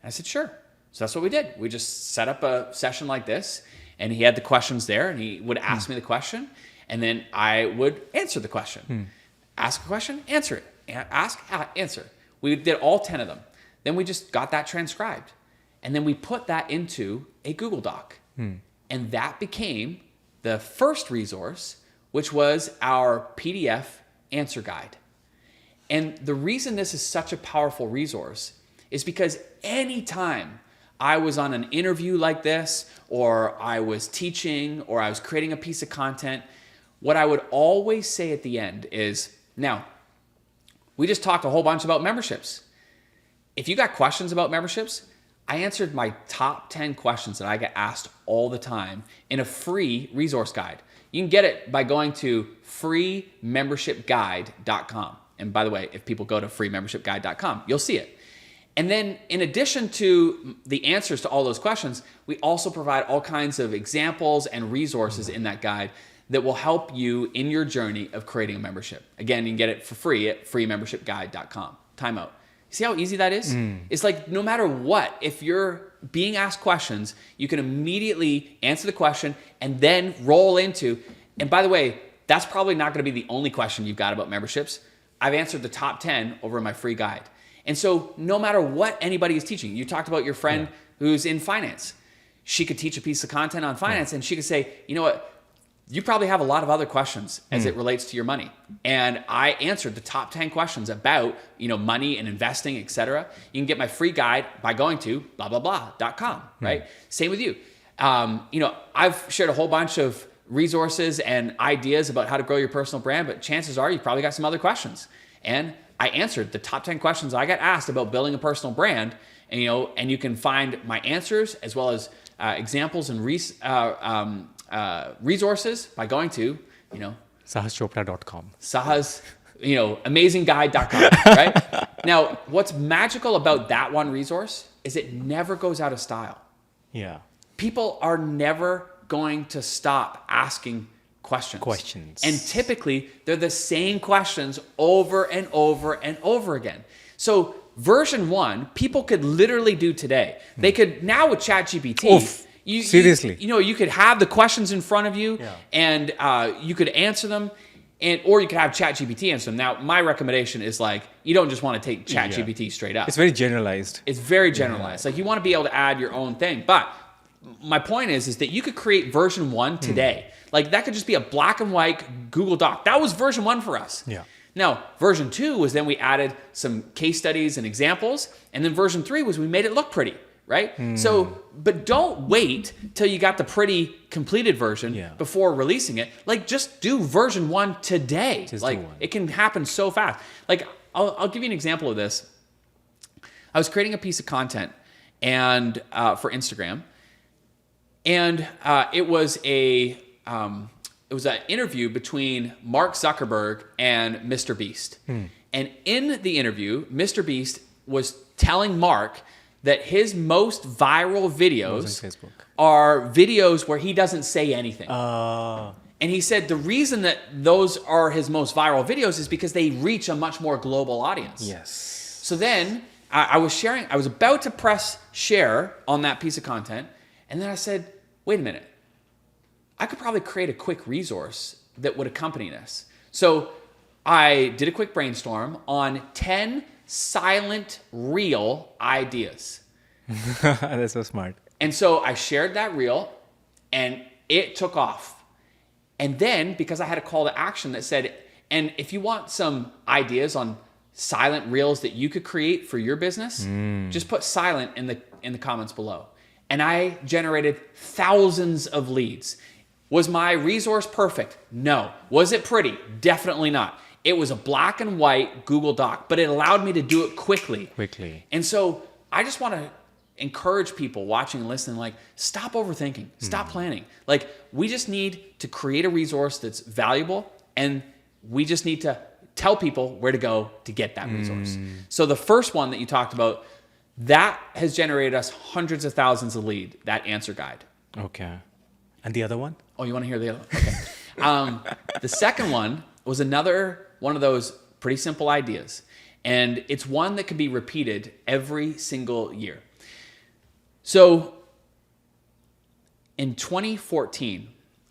And I said, sure. So that's what we did. We just set up a session like this, and he had the questions there, and he would ask me the question, and then I would answer the question. Ask a question, answer it. Ask, answer. We did all 10 of them. Then we just got that transcribed. And then we put that into a Google Doc. And that became the first resource, which was our PDF answer guide. And the reason this is such a powerful resource is because anytime I was on an interview like this, or I was teaching, or I was creating a piece of content, what I would always say at the end is, now, we just talked a whole bunch about memberships. If you got questions about memberships, I answered my top 10 questions that I get asked all the time in a free resource guide. You can get it by going to freemembershipguide.com. And by the way, if people go to freemembershipguide.com, you'll see it. And then in addition to the answers to all those questions, we also provide all kinds of examples and resources in that guide that will help you in your journey of creating a membership. Again, you can get it for free at freemembershipguide.com. Timeout. See how easy that is? It's like no matter what, if you're being asked questions, you can immediately answer the question and then roll into, and by the way, that's probably not going to be the only question you've got about memberships. I've answered the top 10 over in my free guide. And so no matter what anybody is teaching, you talked about your friend who's in finance. She could teach a piece of content on finance and she could say, you know what? You probably have a lot of other questions as it relates to your money. And I answered the top 10 questions about, money and investing, etc. You can get my free guide by going to blah, blah, blah.com, right? Same with you. I've shared a whole bunch of resources and ideas about how to grow your personal brand, but chances are you've probably got some other questions. And I answered the top 10 questions I got asked about building a personal brand, and you can find my answers as well as examples and resources by going to, SahasChopra.com. Sahas, amazingguide.com, right? Now, what's magical about that one resource is it never goes out of style. Yeah. People are never going to stop asking questions. And typically, they're the same questions over and over and over again. So version 1, people could literally do today. They could, now with ChatGPT, seriously, you could have the questions in front of you and you could answer them, or you could have ChatGPT answer them. Now, my recommendation is you don't just want to take ChatGPT straight up. It's very generalized. It's very generalized. You want to be able to add your own thing. But my point is that you could create version 1 today. That could just be a black and white Google Doc. That was version 1 for us. Yeah. Now, version 2 was then we added some case studies and examples. And then version 3 was we made it look pretty, right? So, but don't wait till you got the pretty completed version before releasing it. Just do version 1 today. It can happen so fast. I'll give you an example of this. I was creating a piece of content and for Instagram. And it was an interview between Mark Zuckerberg and Mr. Beast. And in the interview, Mr. Beast was telling Mark that his most viral videos Was on Facebook. are videos where he doesn't say anything. Uh, And he said the reason that those are his most viral videos is because they reach a much more global audience. yes. So then I was about to press share on that piece of content. And then I said, wait a minute. I could probably create a quick resource that would accompany this. So I did a quick brainstorm on 10 silent reel ideas. That's so smart. And so I shared that reel and it took off. And then because I had a call to action that said, and if you want some ideas on silent reels that you could create for your business, just put silent in the comments below. And I generated thousands of leads. Was my resource perfect? No. Was it pretty? Definitely not. It was a black and white Google Doc, but it allowed me to do it quickly. And so I just want to encourage people watching and listening, like, stop overthinking, stop planning. Like, we just need to create a resource that's valuable, and we just need to tell people where to go to get that resource. So the first one that you talked about, that has generated us hundreds of thousands of lead, that answer guide. Okay. And the other one? Oh, you want to hear the other one? Okay. The second one was another one of those pretty simple ideas. And it's one that can be repeated every single year. So in 2014,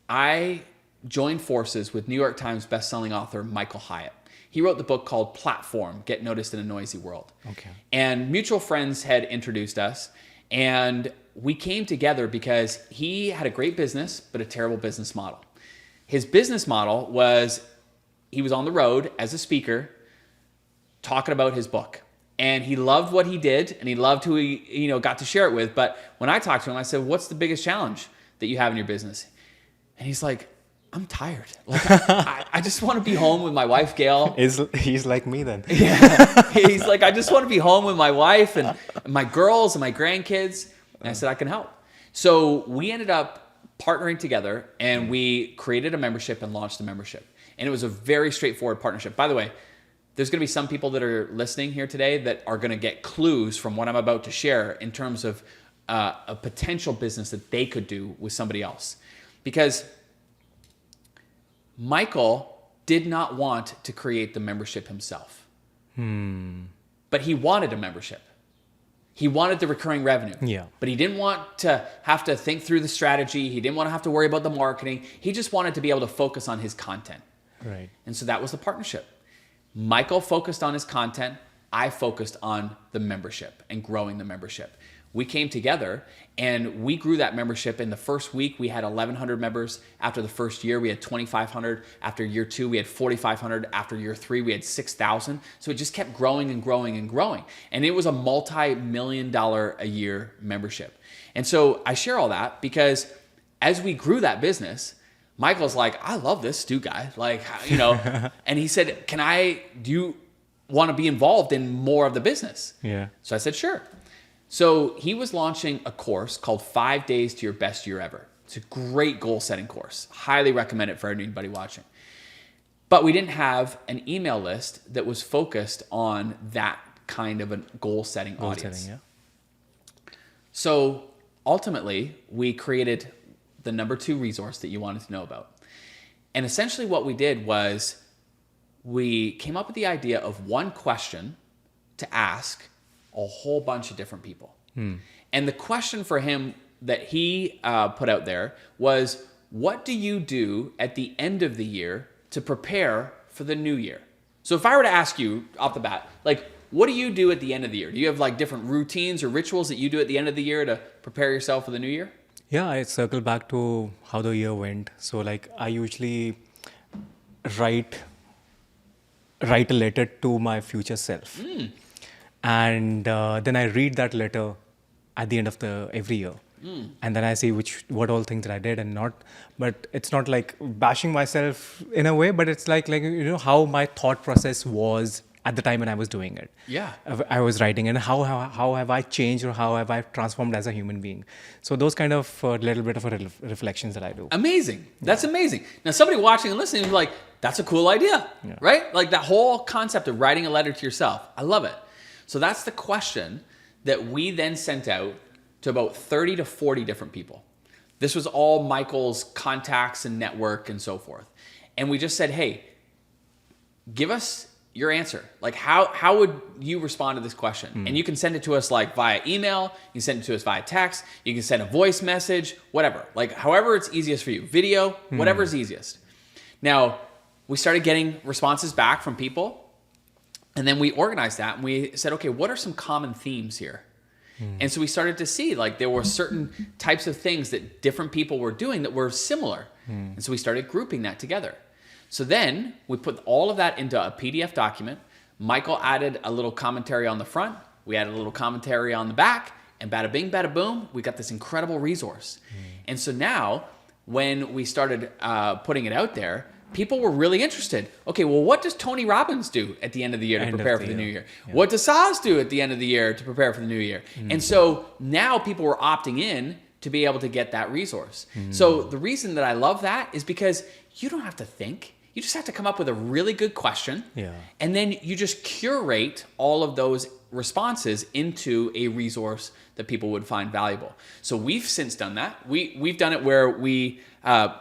I joined forces with New York Times bestselling author Michael Hyatt. He wrote the book called Platform, Get Noticed in a Noisy World. Okay. And mutual friends had introduced us, and we came together because he had a great business, but a terrible business model. His business model was he was on the road as a speaker talking about his book. And he loved what he did, and he loved who he got to share it with. But when I talked to him, I said, what's the biggest challenge that you have in your business? And he's like, I'm tired. Like, I just want to be home with my wife, Gail. He's like me then. Yeah. He's like, I just want to be home with my wife and my girls and my grandkids. And I said, I can help. So we ended up partnering together, and we created a membership and launched a membership. And it was a very straightforward partnership. By the way, there's going to be some people that are listening here today that are going to get clues from what I'm about to share in terms of a potential business that they could do with somebody else. Because Michael did not want to create the membership himself. But he wanted a membership. He wanted the recurring revenue. Yeah. But he didn't want to have to think through the strategy. He didn't want to have to worry about the marketing. He just wanted to be able to focus on his content. Right. And so that was the partnership. Michael focused on his content. I focused on the membership and growing the membership. We came together and we grew that membership. In the first week, we had 1,100 members. After the first year, we had 2,500. After year 2, we had 4,500. After year 3, we had 6,000. So it just kept growing and growing and growing. And it was a multi-million-dollar a year membership. And so I share all that because as we grew that business, Michael's like, I love this Stu guy. Like, and he said, do you want to be involved in more of the business? Yeah. So I said, sure. So he was launching a course called 5 Days to Your Best Year Ever. It's a great goal setting course. Highly recommend it for anybody watching. But we didn't have an email list that was focused on that kind of a goal setting audience. Yeah. So ultimately, we created the number 2 resource that you wanted to know about. And essentially what we did was we came up with the idea of one question to ask a whole bunch of different people. And the question for him that he put out there was, what do you do at the end of the year to prepare for the new year? So if I were to ask you off the bat, like, what do you do at the end of the year? Do you have like different routines or rituals that you do at the end of the year to prepare yourself for the new year? Yeah, I circle back to how the year went. So like I usually write a letter to my future self. And then I read that letter at the end of every year. And then I see what all things that I did and not. But it's not like bashing myself in a way, but it's like how my thought process was at the time when I was doing it. Yeah. I was writing, and how have I changed, or how have I transformed as a human being? So those kind of little bit of reflections that I do. Amazing. That's amazing. Now somebody watching and listening is like, that's a cool idea, right? Like that whole concept of writing a letter to yourself. I love it. So that's the question that we then sent out to about 30 to 40 different people. This was all Michael's contacts and network and so forth. And we just said, hey, give us your answer. Like, how would you respond to this question? And you can send it to us like via email. You can send it to us via text. You can send a voice message, whatever. Like, however it's easiest for you. Video, whatever is easiest. Now, we started getting responses back from people. And then we organized that and we said, okay, what are some common themes here? And so we started to see like there were certain types of things that different people were doing that were similar. And so we started grouping that together. So then we put all of that into a PDF document. Michael added a little commentary on the front. We added a little commentary on the back. And bada bing, bada boom, we got this incredible resource. And so now when we started putting it out there, people were really interested. Okay, well, what does Tony Robbins do at the end of the year to prepare for the new year? Yeah. What does Sahas do at the end of the year to prepare for the new year? And so now people were opting in to be able to get that resource. So the reason that I love that is because you don't have to think. You just have to come up with a really good question. Yeah. And then you just curate all of those responses into a resource that people would find valuable. So we've since done that. We've done it where we asked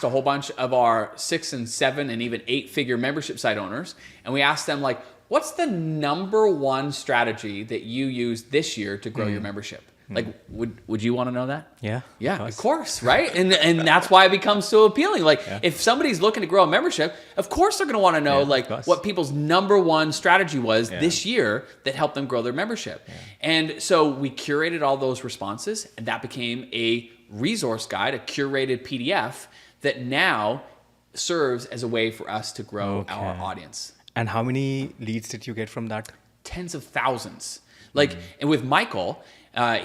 a whole bunch of our 6 and 7 and even 8-figure membership site owners, and we asked them like, what's the number one strategy that you use this year to grow your membership? Like, would you want to know that? Yeah, of course, right? And that's why it becomes so appealing. Like, if somebody's looking to grow a membership, of course they're going to want to know like what people's number one strategy was this year that helped them grow their membership. And so we curated all those responses, and that became a resource guide, a curated PDF that now serves as a way for us to grow our audience. And how many leads did you get from that? Tens of thousands. Like, and with Michael,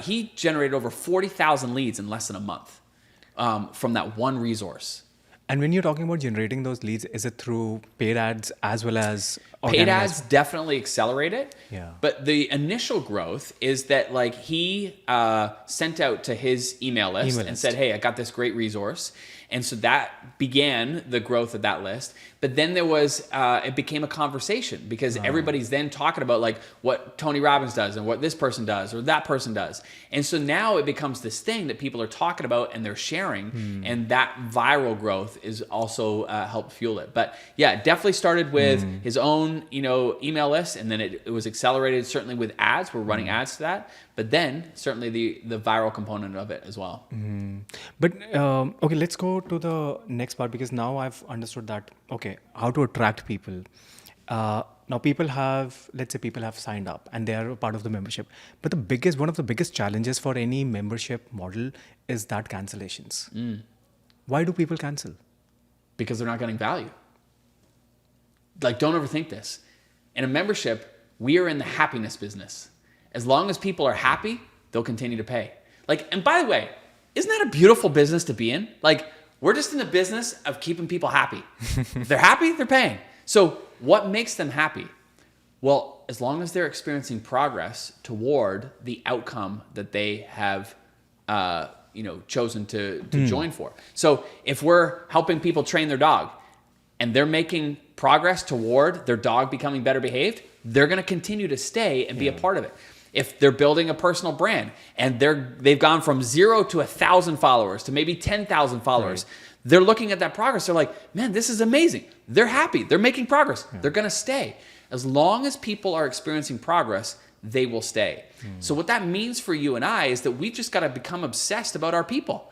he generated over 40,000 leads in less than a month from that one resource. And when you're talking about generating those leads, is it through paid ads as well as paid ads? Definitely accelerate it. Yeah. But the initial growth is that like he sent out to his email list and said, hey, I got this great resource. And so that began the growth of that list. But then there was, it became a conversation because everybody's then talking about like what Tony Robbins does and what this person does or that person does. And so now it becomes this thing that people are talking about and they're sharing. And that viral growth is also helped fuel it. But yeah, it definitely started with his own, email list. And then it was accelerated certainly with ads. We're running ads to that. But then certainly the viral component of it as well. But okay, let's go to the next part because now I've understood that, okay, how to attract people. Now people have signed up and they are a part of the membership. But one of the biggest challenges for any membership model is that cancellations. Why do people cancel? Because they're not getting value. Like, don't overthink this. In a membership, we are in the happiness business. As long as people are happy, they'll continue to pay. Like, and by the way, isn't that a beautiful business to be in? Like, we're just in the business of keeping people happy. If they're happy, they're paying. So what makes them happy? Well, as long as they're experiencing progress toward the outcome that they have chosen to join for. So if we're helping people train their dog and they're making progress toward their dog becoming better behaved, they're going to continue to stay and be a part of it. If they're building a personal brand and they've gone from 0 to 1,000 followers to maybe 10,000 followers, they're looking at that progress. They're like, man, this is amazing. They're happy. They're making progress. They're going to stay. As long as people are experiencing progress, they will stay. So what that means for you and I is that we've just got to become obsessed about our people.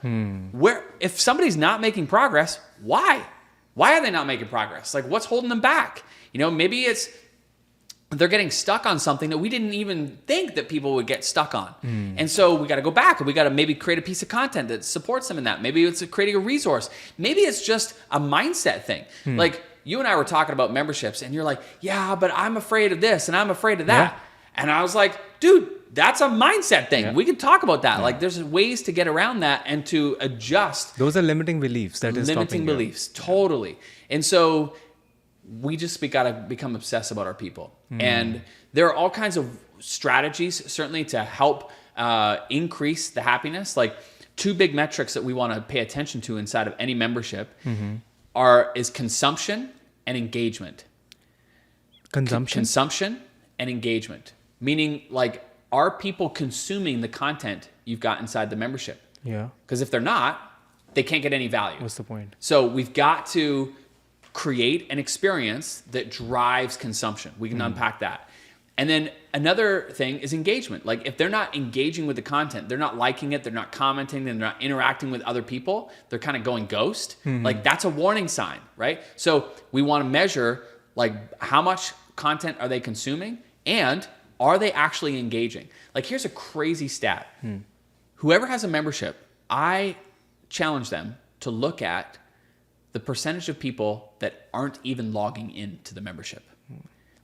If somebody's not making progress, why? Why are they not making progress? Like, what's holding them back? Maybe it's they're getting stuck on something that we didn't even think that people would get stuck on. And so we got to go back and we got to maybe create a piece of content that supports them in that. Maybe it's creating a resource. Maybe it's just a mindset thing. Like, you and I were talking about memberships and you're like, yeah, but I'm afraid of this and I'm afraid of that. And I was like, dude, that's a mindset thing. We can talk about that. Like, there's ways to get around that and to adjust. Those are limiting beliefs. Limiting beliefs, totally. And so we got to become obsessed about our people. And there are all kinds of strategies, certainly, to help increase the happiness. Like, 2 big metrics that we want to pay attention to inside of any membership is consumption and engagement. Consumption and engagement. Meaning, like, are people consuming the content you've got inside the membership? Yeah. Because if they're not, they can't get any value. What's the point? So we've got to create an experience that drives consumption. We can unpack that. And then another thing is engagement. Like, if they're not engaging with the content, they're not liking it, they're not commenting, they're not interacting with other people, they're kind of going ghost. Like, that's a warning sign, right? So we want to measure, like, how much content are they consuming and are they actually engaging? Like, here's a crazy stat. Whoever has a membership, I challenge them to look at the percentage of people that aren't even logging into the membership.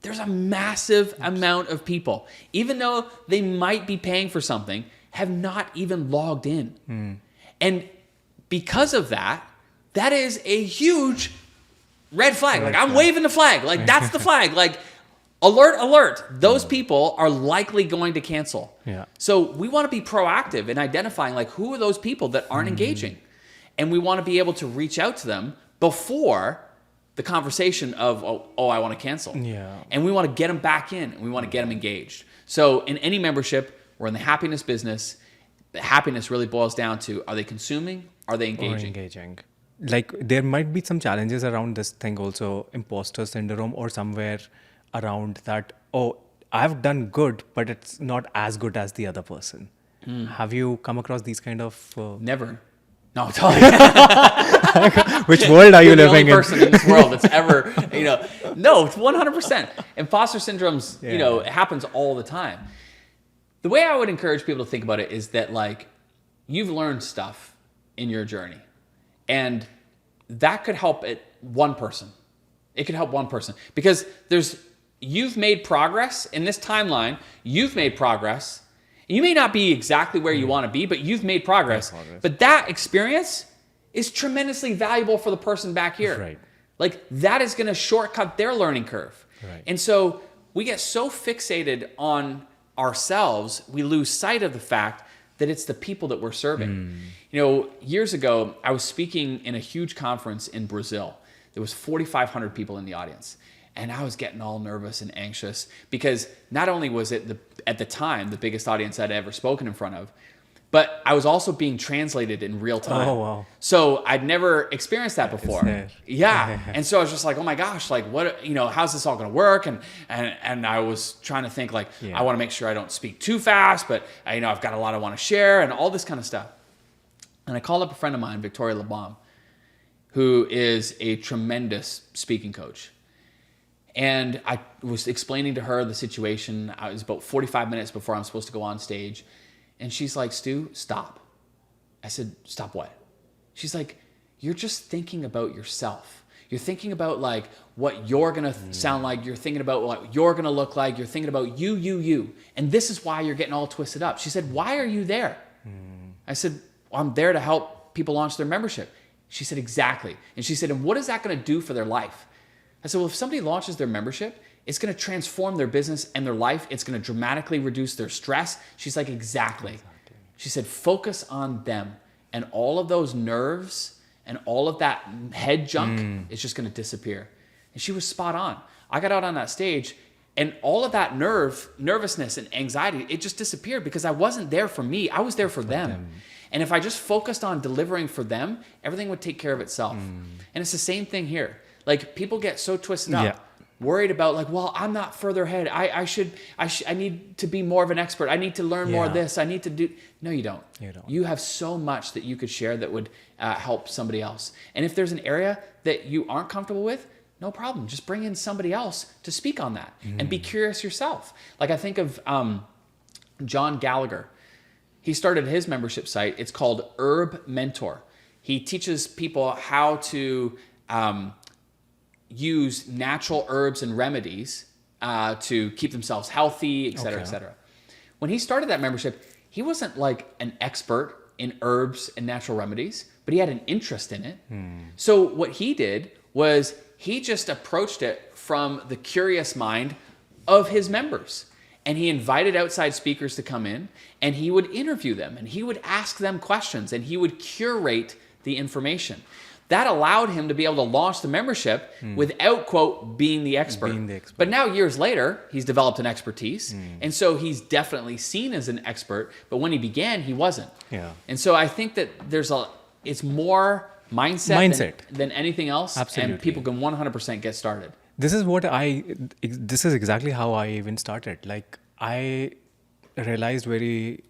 There's a massive amount of people, even though they might be paying for something, have not even logged in. And because of that, that is a huge red flag. Like, I'm waving the flag. Like, that's the flag. Like, alert, alert. Those people are likely going to cancel. Yeah. So we want to be proactive in identifying, like, who are those people that aren't engaging? And we want to be able to reach out to them before the conversation of, oh, I want to cancel. Yeah. And we want to get them back in, and we want to get them engaged. So in any membership, we're in the happiness business. The happiness really boils down to, are they consuming? Are they engaging? Or engaging. Like, there might be some challenges around this thing also, imposter syndrome, or somewhere around that, oh, I've done good, but it's not as good as the other person. Have you come across these kind of... Never. No, I'm telling you. Which world are you You're living the only person in this world that's ever, no, it's 100%. Imposter syndrome's, it happens all the time. The way I would encourage people to think about it is that, like, you've learned stuff in your journey, and that could help one person. It could help one person because you've made progress in this timeline. You've made progress. You may not be exactly where you want to be, but you've made progress. But that experience is tremendously valuable for the person back here. Right. Like, that is going to shortcut their learning curve. Right. And so we get so fixated on ourselves, we lose sight of the fact that it's the people that we're serving. Years ago, I was speaking in a huge conference in Brazil. There was 4,500 people in the audience. And I was getting all nervous and anxious because not only was it, at the time, the biggest audience I'd ever spoken in front of, but I was also being translated in real time. Oh, wow. So I'd never experienced that before. Yeah. And so I was just like, oh my gosh, like, what, how's this all going to work? And I was trying to think, like, I want to make sure I don't speak too fast, but I've got a lot I want to share and all this kind of stuff. And I called up a friend of mine, Victoria LeBaum, who is a tremendous speaking coach. And I was explaining to her the situation. I was about 45 minutes before I'm supposed to go on stage. And she's like, Stu, stop. I said, stop what? She's like, you're just thinking about yourself. You're thinking about, like, what you're going to sound like. You're thinking about what you're going to look like. You're thinking about you. And this is why you're getting all twisted up. She said, why are you there? I said, well, I'm there to help people launch their membership. She said, exactly. And she said, and what is that going to do for their life? I said, well, if somebody launches their membership, it's going to transform their business and their life. It's going to dramatically reduce their stress. She's like, exactly. She said, focus on them. And all of those nerves and all of that head junk is just going to disappear. And she was spot on. I got out on that stage and all of that nervousness and anxiety, it just disappeared because I wasn't there for me. I was there for them. And if I just focused on delivering for them, everything would take care of itself. And it's the same thing here. Like, people get so twisted up, worried about, like, well, I'm not further ahead. I need to be more of an expert. I need to learn more of this. I need to do. No, you don't. You have so much that you could share that would help somebody else. And if there's an area that you aren't comfortable with, no problem. Just bring in somebody else to speak on that and be curious yourself. Like, I think of John Gallagher. He started his membership site. It's called Herb Mentor. He teaches people how to use natural herbs and remedies to keep themselves healthy, et cetera, et cetera. When he started that membership, he wasn't like an expert in herbs and natural remedies, but he had an interest in it. So what he did was he just approached it from the curious mind of his members. And he invited outside speakers to come in, and he would interview them, and he would ask them questions, and he would curate the information. that allowed him to be able to launch the membership without, quote, being the expert. But now years later, he's developed an expertise. And so he's definitely seen as an expert. But when he began, he wasn't. Yeah. And so I think that it's more mindset. Than anything else. Absolutely. And people can 100% get started. This is exactly how I even started. Like, I realized in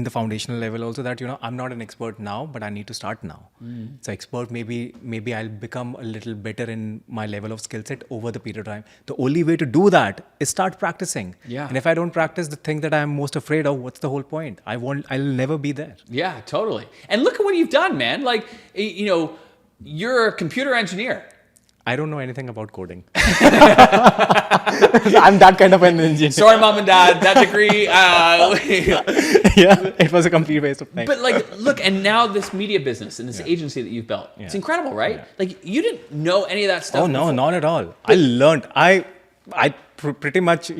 the foundational level also that, I'm not an expert now, but I need to start now. So expert, maybe I'll become a little better in my level of skill set over the period of time. The only way to do that is start practicing. Yeah. And if I don't practice the thing that I'm most afraid of, what's the whole point? I'll never be there. Yeah, totally. And look at what you've done, man. Like, you're a computer engineer. I don't know anything about coding. I'm that kind of an engineer. Sorry, mom and dad, that degree. Yeah, it was a complete waste of time. But look, and now this media business and this agency that you've built, it's incredible, right? Yeah. Like, you didn't know any of that stuff. Oh, no, before. Not at all. I learned. I pretty much,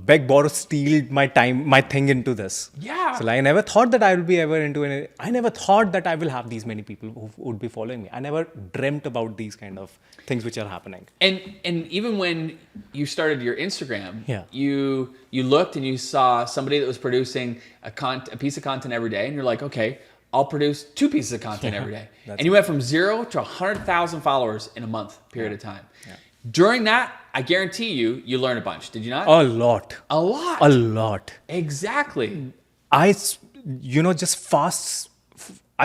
beg, borrow, steal my thing into this. Yeah. So I never thought that I would be ever into it. I never thought that I will have these many people who would be following me. I never dreamt about these kind of things which are happening. And even when you started your Instagram, you looked and you saw somebody that was producing a piece of content every day, and you're like, okay, I'll produce 2 pieces of content every day. And you went from 0 to 100,000 followers in a month period of time. Yeah. During that, I guarantee you learned a bunch. Did you not? A lot. A lot. A lot. Exactly. I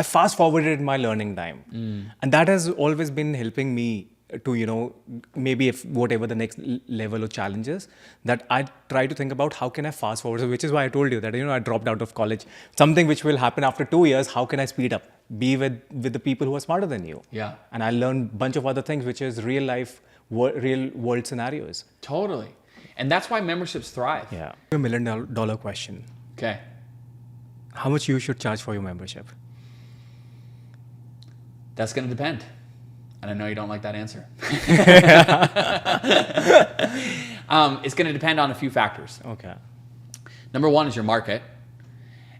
fast forwarded my learning time. And that has always been helping me to, maybe if whatever the next level of challenges, that I try to think about how can I fast forward. So which is why I told you that, I dropped out of college. Something which will happen after 2 years, how can I speed up? Be with the people who are smarter than you. Yeah. And I learned a bunch of other things, which is real world scenarios. Totally. And that's why memberships thrive. Yeah. $1 million question. Okay. How much you should charge for your membership? That's going to depend. And I know you don't like that answer. It's going to depend on a few factors. Okay. Number 1 is your market.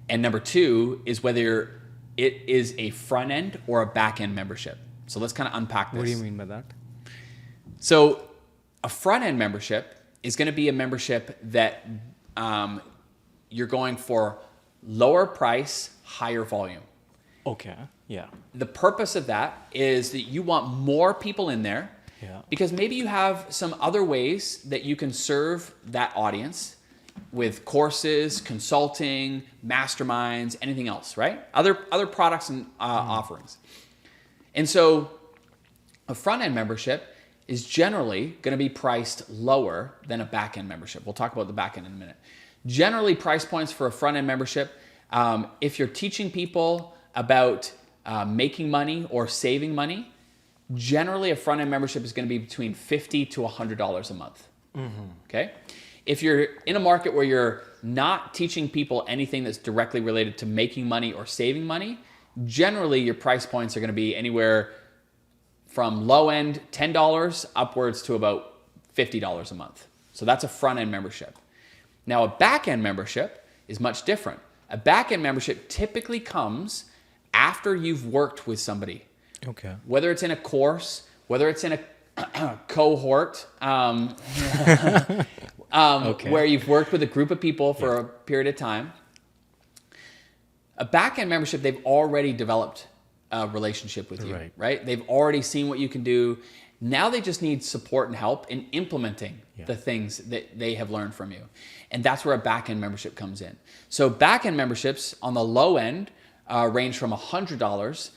And number 2 is whether it is a front end or a back end membership. So let's kind of unpack this. What do you mean by that? So a front end membership is going to be a membership that you're going for lower price, higher volume. Okay. Yeah. The purpose of that is that you want more people in there because maybe you have some other ways that you can serve that audience with courses, consulting, masterminds, anything else, right? Other products and offerings. And so a front-end membership is generally going to be priced lower than a back-end membership. We'll talk about the back-end in a minute. Generally, price points for a front-end membership, if you're teaching people about making money or saving money, generally a front-end membership is going to be between $50 to $100 a month. Okay? If you're in a market where you're not teaching people anything that's directly related to making money or saving money, generally your price points are going to be anywhere from low end $10 upwards to about $50 a month. So that's a front-end membership. Now a back-end membership is much different. A back-end membership typically comes after you've worked with somebody. Okay. Whether it's in a course, whether it's in a cohort, where you've worked with a group of people for a period of time. A back-end membership, they've already developed a relationship with you, right? They've already seen what you can do. Now they just need support and help in implementing the things that they have learned from you. And that's where a back-end membership comes in. So back-end memberships on the low end range from $100.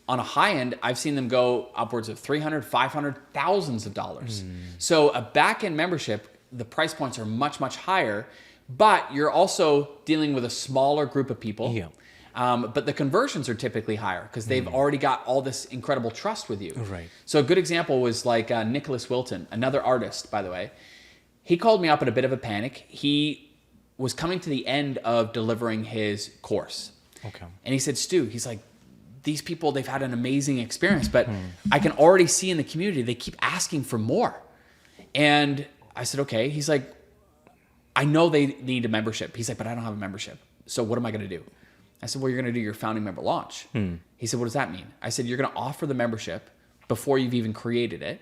On a high end, I've seen them go upwards of $300, $500, thousands of dollars. So a back-end membership, the price points are much, much higher, but you're also dealing with a smaller group of people. Yeah. But the conversions are typically higher because they've already got all this incredible trust with you. Right. So a good example was like Nicholas Wilton, another artist, by the way. He called me up in a bit of a panic. He was coming to the end of delivering his course. Okay. And he said, Stu, he's like, these people, they've had an amazing experience, but I can already see in the community, they keep asking for more. And I said, okay. He's like, I know they need a membership. He's like, but I don't have a membership. So what am I going to do? I said, well, you're going to do your founding member launch. He said, what does that mean? I said, you're going to offer the membership before you've even created it.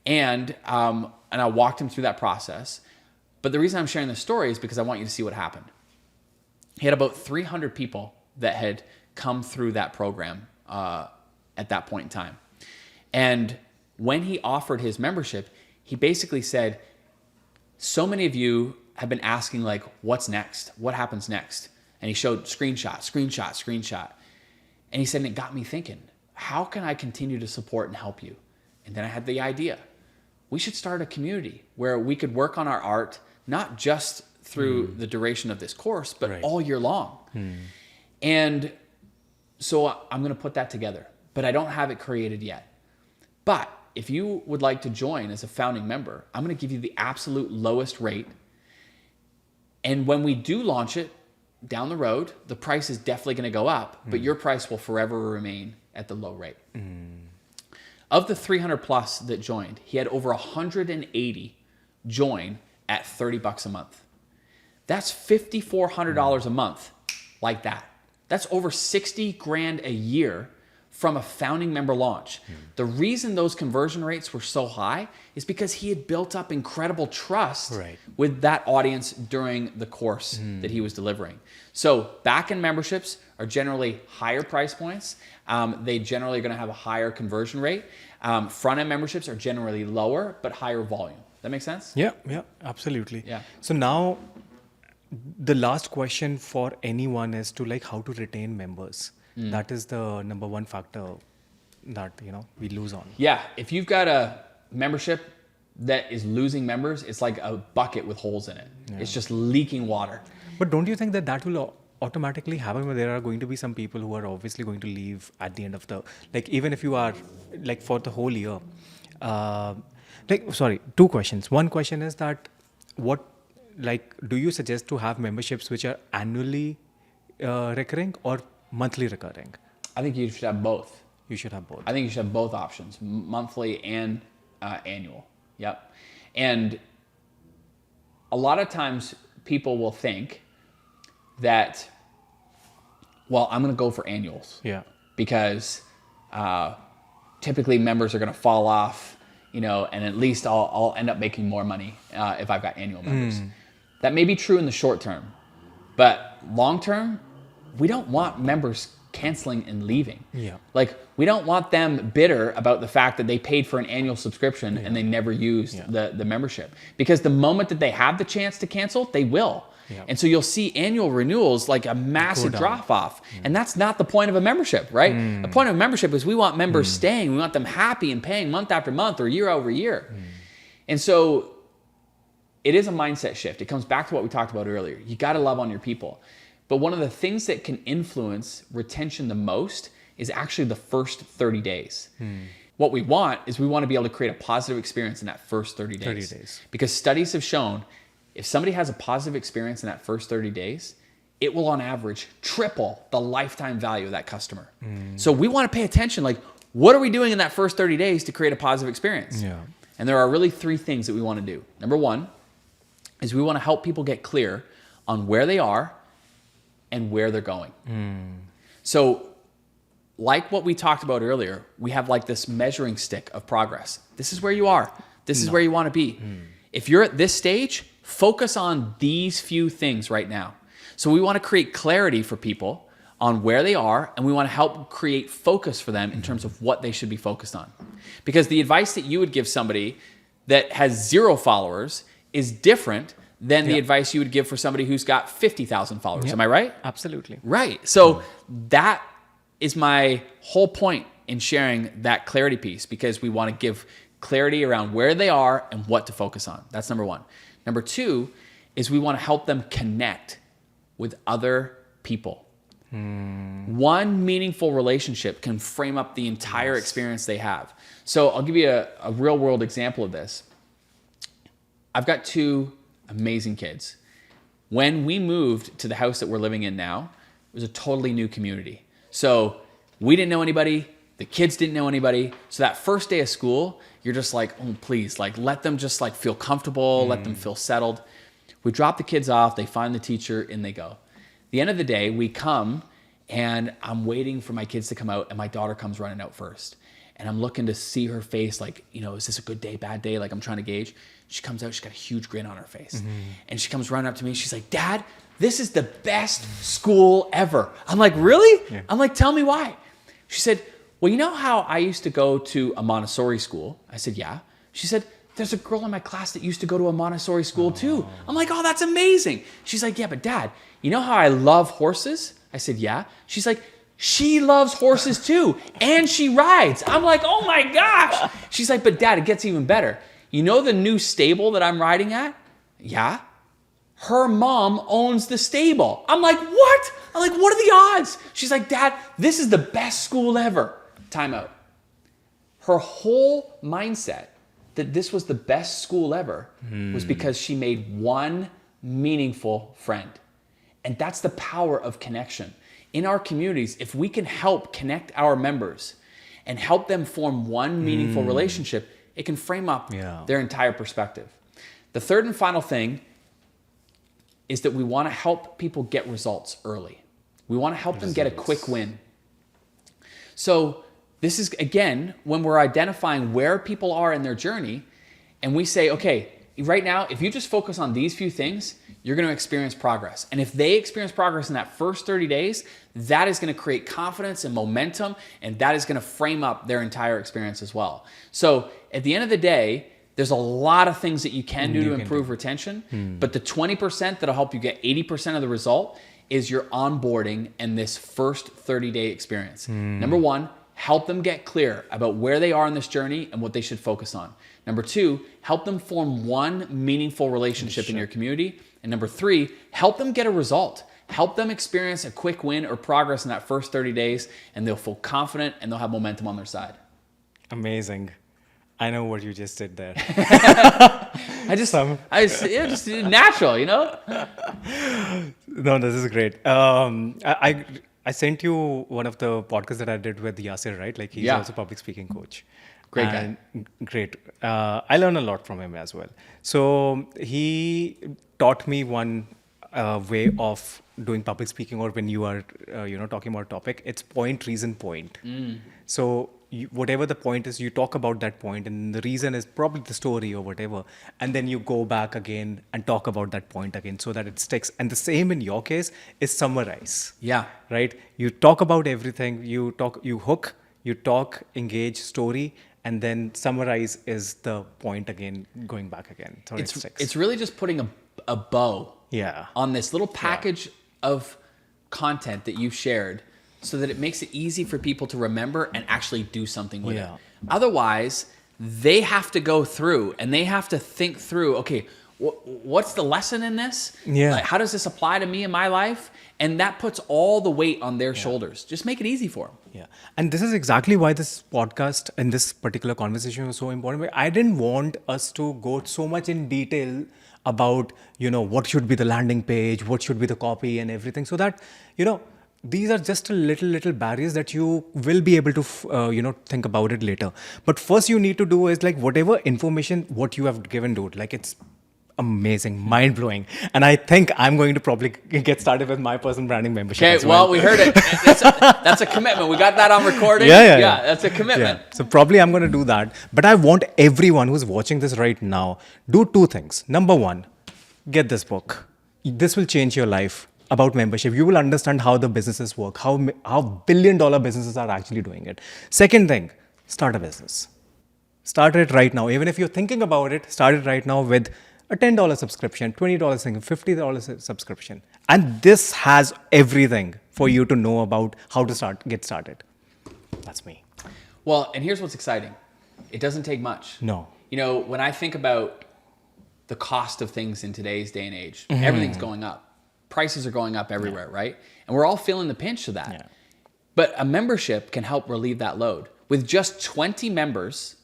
And I walked him through that process. But the reason I'm sharing this story is because I want you to see what happened. He had about 300 people that had come through that program at that point in time. And when he offered his membership, he basically said, so many of you have been asking, like, what's next? What happens next? And he showed screenshot. And he said, and it got me thinking, how can I continue to support and help you? And then I had the idea. We should start a community where we could work on our art, not just through the duration of this course, but all year long. And so I'm going to put that together, but I don't have it created yet. But if you would like to join as a founding member, I'm going to give you the absolute lowest rate. And when we do launch it down the road, the price is definitely going to go up, but your price will forever remain at the low rate. Of the 300 plus that joined, he had over 180 join at $30 a month. That's $5,400 a month like that. That's over 60 grand a year from a founding member launch. The reason those conversion rates were so high is because he had built up incredible trust with that audience during the course that he was delivering. So back-end memberships are generally higher price points. They generally are going to have a higher conversion rate. Front-end memberships are generally lower, but higher volume. That make sense? Yeah, absolutely. Yeah. So now the last question for anyone is to, like, how to retain members. That is the number one factor that, we lose on. Yeah, if you've got a membership that is losing members, it's like a bucket with holes in it. It's just leaking water. But don't you think that will automatically happen where there are going to be some people who are obviously going to leave at the end of the, like, even if you are, like, for the whole year? Two questions. One question is that do you suggest to have memberships which are annually recurring or monthly recurring? I think you should have both. You should have both. I think you should have both options, monthly and annual. Yep. And a lot of times people will think that, well, I'm going to go for annuals. Yeah. Because typically members are going to fall off, and at least I'll end up making more money if I've got annual members. That may be true in the short term, but long term, we don't want members canceling and leaving. Yeah. Like, we don't want them bitter about the fact that they paid for an annual subscription and they never used the membership. Because the moment that they have the chance to cancel, they will. Yeah. And so you'll see annual renewals like a massive drop off. And that's not the point of a membership, right? The point of a membership is we want members staying. We want them happy and paying month after month or year over year. And so it is a mindset shift. It comes back to what we talked about earlier. You got to love on your people. But one of the things that can influence retention the most is actually the first 30 days. What we want is we want to be able to create a positive experience in that first 30 days. Because studies have shown if somebody has a positive experience in that first 30 days, it will on average triple the lifetime value of that customer. So we want to pay attention, like, what are we doing in that first 30 days to create a positive experience? Yeah. And there are really three things that we want to do. Number one is we want to help people get clear on where they are and where they're going. So like what we talked about earlier, we have like this measuring stick of progress. This is where you are. This is where you want to be. If you're at this stage, focus on these few things right now. So we want to create clarity for people on where they are, and we want to help create focus for them in terms of what they should be focused on. Because the advice that you would give somebody that has 0 followers is different than the advice you would give for somebody who's got 50,000 followers. Am I right? Absolutely. Right. So that is my whole point in sharing that clarity piece, because we want to give clarity around where they are and what to focus on. That's number one. Number two is we want to help them connect with other people. One meaningful relationship can frame up the entire experience they have. So I'll give you a real world example of this. I've got 2 amazing kids. When we moved to the house that we're living in now, it was a totally new community. So we didn't know anybody. The kids didn't know anybody. So that first day of school, you're just like, oh, please, like, let them just like feel comfortable, let them feel settled. We drop the kids off, they find the teacher, and they go. At the end of the day, we come And I'm waiting for my kids to come out, and my daughter comes running out first. And I'm looking to see her face, like, is this a good day, bad day? Like, I'm trying to gauge. She comes out, she's got a huge grin on her face. And she comes running up to me, she's like, Dad, this is the best school ever. I'm like, really? Yeah. I'm like, tell me why. She said, well, you know how I used to go to a Montessori school? I said, yeah. She said, there's a girl in my class that used to go to a Montessori school too. I'm like, oh, that's amazing. She's like, yeah, but Dad, you know how I love horses? I said, yeah. She's like, she loves horses too, and she rides. I'm like, oh my gosh. She's like, but Dad, it gets even better. You know the new stable that I'm riding at? Yeah. Her mom owns the stable. I'm like, what? I'm like, what are the odds? She's like, Dad, this is the best school ever. Time out. Her whole mindset that this was the best school ever was because she made one meaningful friend. And that's the power of connection. In our communities, if we can help connect our members and help them form one meaningful relationship, it can frame up their entire perspective. The third and final thing is that we want to help people get results early. We want to help them get a quick win. So this is, again, when we're identifying where people are in their journey, and we say, okay, right now, if you just focus on these few things, you're going to experience progress. And if they experience progress in that first 30 days, that is going to create confidence and momentum, and that is going to frame up their entire experience as well. So at the end of the day, there's a lot of things that you can do to improve retention, but the 20% that'll help you get 80% of the result is your onboarding and this first 30-day experience. Number one, help them get clear about where they are in this journey and what they should focus on. Number two, help them form one meaningful relationship in your community. And number three, help them get a result. Help them experience a quick win or progress in that first 30 days, and they'll feel confident and they'll have momentum on their side. Amazing. I know what you just did there. just natural, No, this is great. I sent you one of the podcasts that I did with Yasir, right? Like he's also a public speaking coach. Great guy. Great. I learned a lot from him as well. So he taught me one way of doing public speaking, or when you are, talking about a topic, it's point, reason, point. So whatever the point is, you talk about that point, and the reason is probably the story or whatever, and then you go back again and talk about that point again so that it sticks. And the same in your case is summarize. Yeah. Right? You talk about everything, you hook, you talk, engage, story, and then summarize is the point again, going back again. So it sticks. It's really just putting a bow on this little package of content that you've shared, so that it makes it easy for people to remember and actually do something with it. Otherwise, they have to go through and they have to think through, okay, what's the lesson in this? Like, how does this apply to me in my life? And that puts all the weight on their shoulders. Just make it easy for them. Yeah. And this is exactly why this podcast and this particular conversation was so important. I didn't want us to go so much in detail about, what should be the landing page, what should be the copy and everything, so that, these are just a little barriers that you will be able to, think about it later. But first you need to do is like whatever information, what you have given, dude, like it's amazing, mind blowing. And I think I'm going to probably get started with my personal branding membership. Okay, as well. We heard it. That's a commitment. We got that on recording. Yeah, that's a commitment. Yeah. So probably I'm going to do that. But I want everyone who's watching this right now, do two things. Number one, get this book. This will change your life. About membership, you will understand how the businesses work, how billion-dollar businesses are actually doing it. Second thing, start a business. Start it right now. Even if you're thinking about it, start it right now with a $10 subscription, $20 thing, $50 subscription. And this has everything for you to know about how to get started. That's me. Well, and here's what's exciting. It doesn't take much. No. When I think about the cost of things in today's day and age, everything's going up. Prices are going up everywhere, right? And we're all feeling the pinch of that. Yeah. But a membership can help relieve that load. With just 20 members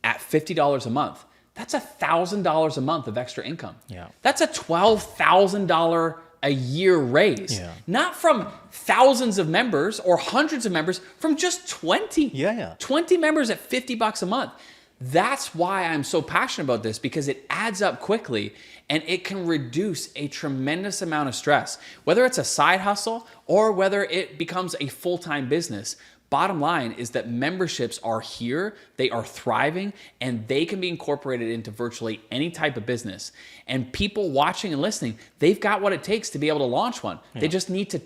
at $50 a month, that's $1,000 a month of extra income. Yeah. That's a $12,000 a year raise. Yeah. Not from thousands of members or hundreds of members, from just 20. 20 members at $50 a month. That's why I'm so passionate about this, because it adds up quickly and it can reduce a tremendous amount of stress, whether it's a side hustle or whether it becomes a full-time business. Bottom line is that memberships are here, they are thriving, and they can be incorporated into virtually any type of business. And people watching and listening, they've got what it takes to be able to launch one. Yeah. They just need to,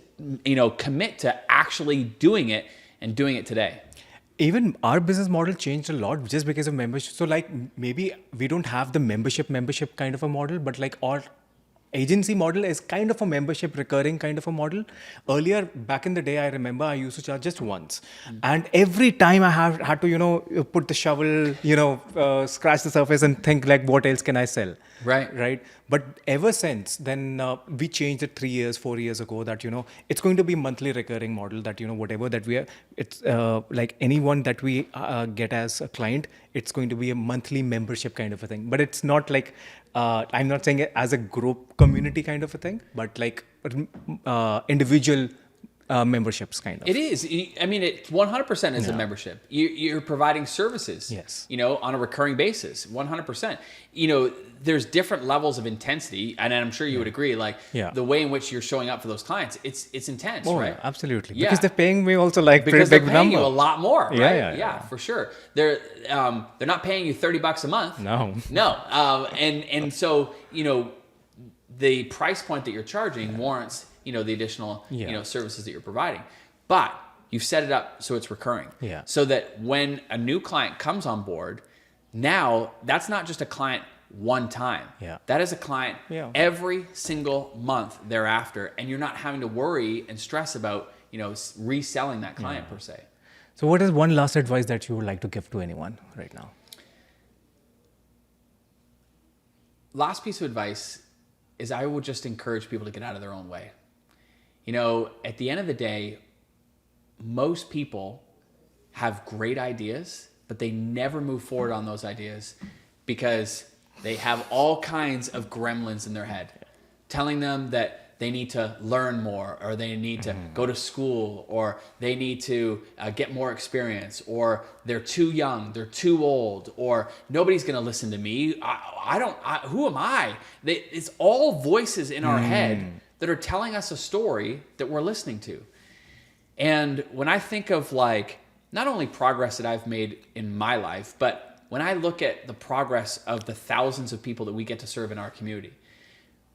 commit to actually doing it and doing it today. Even our business model changed a lot just because of membership. So like maybe we don't have the membership kind of a model, but like our agency model is kind of a membership recurring kind of a model. Earlier, back in the day, I remember I used to charge just once. And every time I had to, put the shovel, scratch the surface and think like, what else can I sell? Right. But ever since then, we changed it 4 years ago that, it's going to be monthly recurring model that, whatever that we are, it's like anyone that we get as a client, it's going to be a monthly membership kind of a thing. But it's not like, I'm not saying it as a group community kind of a thing, but like individual memberships kind of. It is. I mean, it 100% is a membership. You're providing services, yes, on a recurring basis, 100%. There's different levels of intensity, and I'm sure you would agree, like the way in which you're showing up for those clients, it's intense, right? Absolutely. Yeah. Because they're paying me also like because pretty big they're paying number. you a lot more, right? Yeah, for sure. They're not paying you $30 a month. No. And so, the price point that you're charging warrants the additional services that you're providing, but you've set it up so it's recurring, so that when a new client comes on board, now that's not just a client one time, that is a client every single month thereafter, and you're not having to worry and stress about reselling that client per se. So what is one last advice that you would like to give to anyone right now? Last piece of advice is I would just encourage people to get out of their own way. At the end of the day, most people have great ideas, but they never move forward on those ideas because they have all kinds of gremlins in their head telling them that they need to learn more, or they need to go to school, or they need to get more experience, or they're too young, they're too old, or nobody's going to listen to me. Who am I? It's all voices in our head that are telling us a story that we're listening to. And when I think of like, not only progress that I've made in my life, but when I look at the progress of the thousands of people that we get to serve in our community,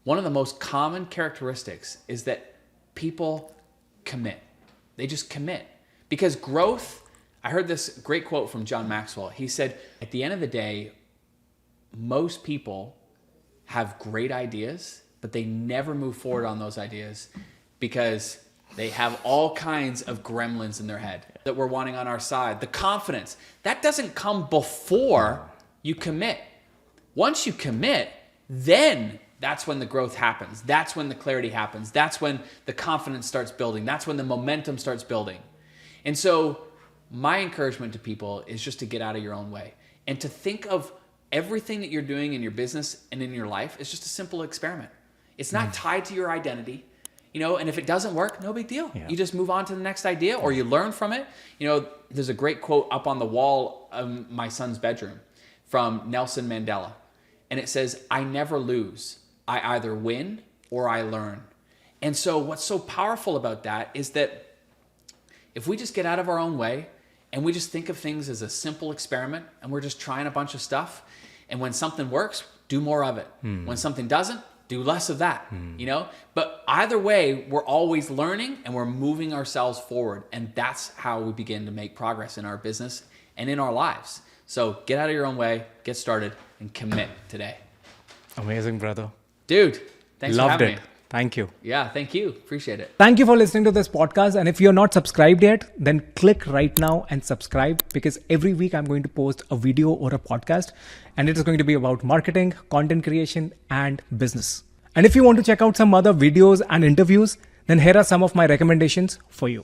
one of the most common characteristics is that people commit. They just commit. Because growth, I heard this great quote from John Maxwell. He said, at the end of the day, most people have great ideas, but they never move forward on those ideas because they have all kinds of gremlins in their head that we're wanting on our side. The confidence, that doesn't come before you commit. Once you commit, then that's when the growth happens. That's when the clarity happens. That's when the confidence starts building. That's when the momentum starts building. And so my encouragement to people is just to get out of your own way and to think of everything that you're doing in your business and in your life is just a simple experiment. It's not tied to your identity, and if it doesn't work, no big deal. You just move on to the next idea, or you learn from it. There's a great quote up on the wall of my son's bedroom from Nelson Mandela. And it says, I never lose. I either win or I learn. And so what's so powerful about that is that if we just get out of our own way and we just think of things as a simple experiment and we're just trying a bunch of stuff, and when something works, do more of it. When something doesn't, do less of that, But either way, we're always learning and we're moving ourselves forward. And that's how we begin to make progress in our business and in our lives. So get out of your own way, get started, and commit today. Amazing, brother. Dude, thanks for having me. Loved it. Thank you. Yeah, thank you. Appreciate it. Thank you for listening to this podcast. And if you're not subscribed yet, then click right now and subscribe, because every week I'm going to post a video or a podcast, and it is going to be about marketing, content creation, and business. And if you want to check out some other videos and interviews, then here are some of my recommendations for you.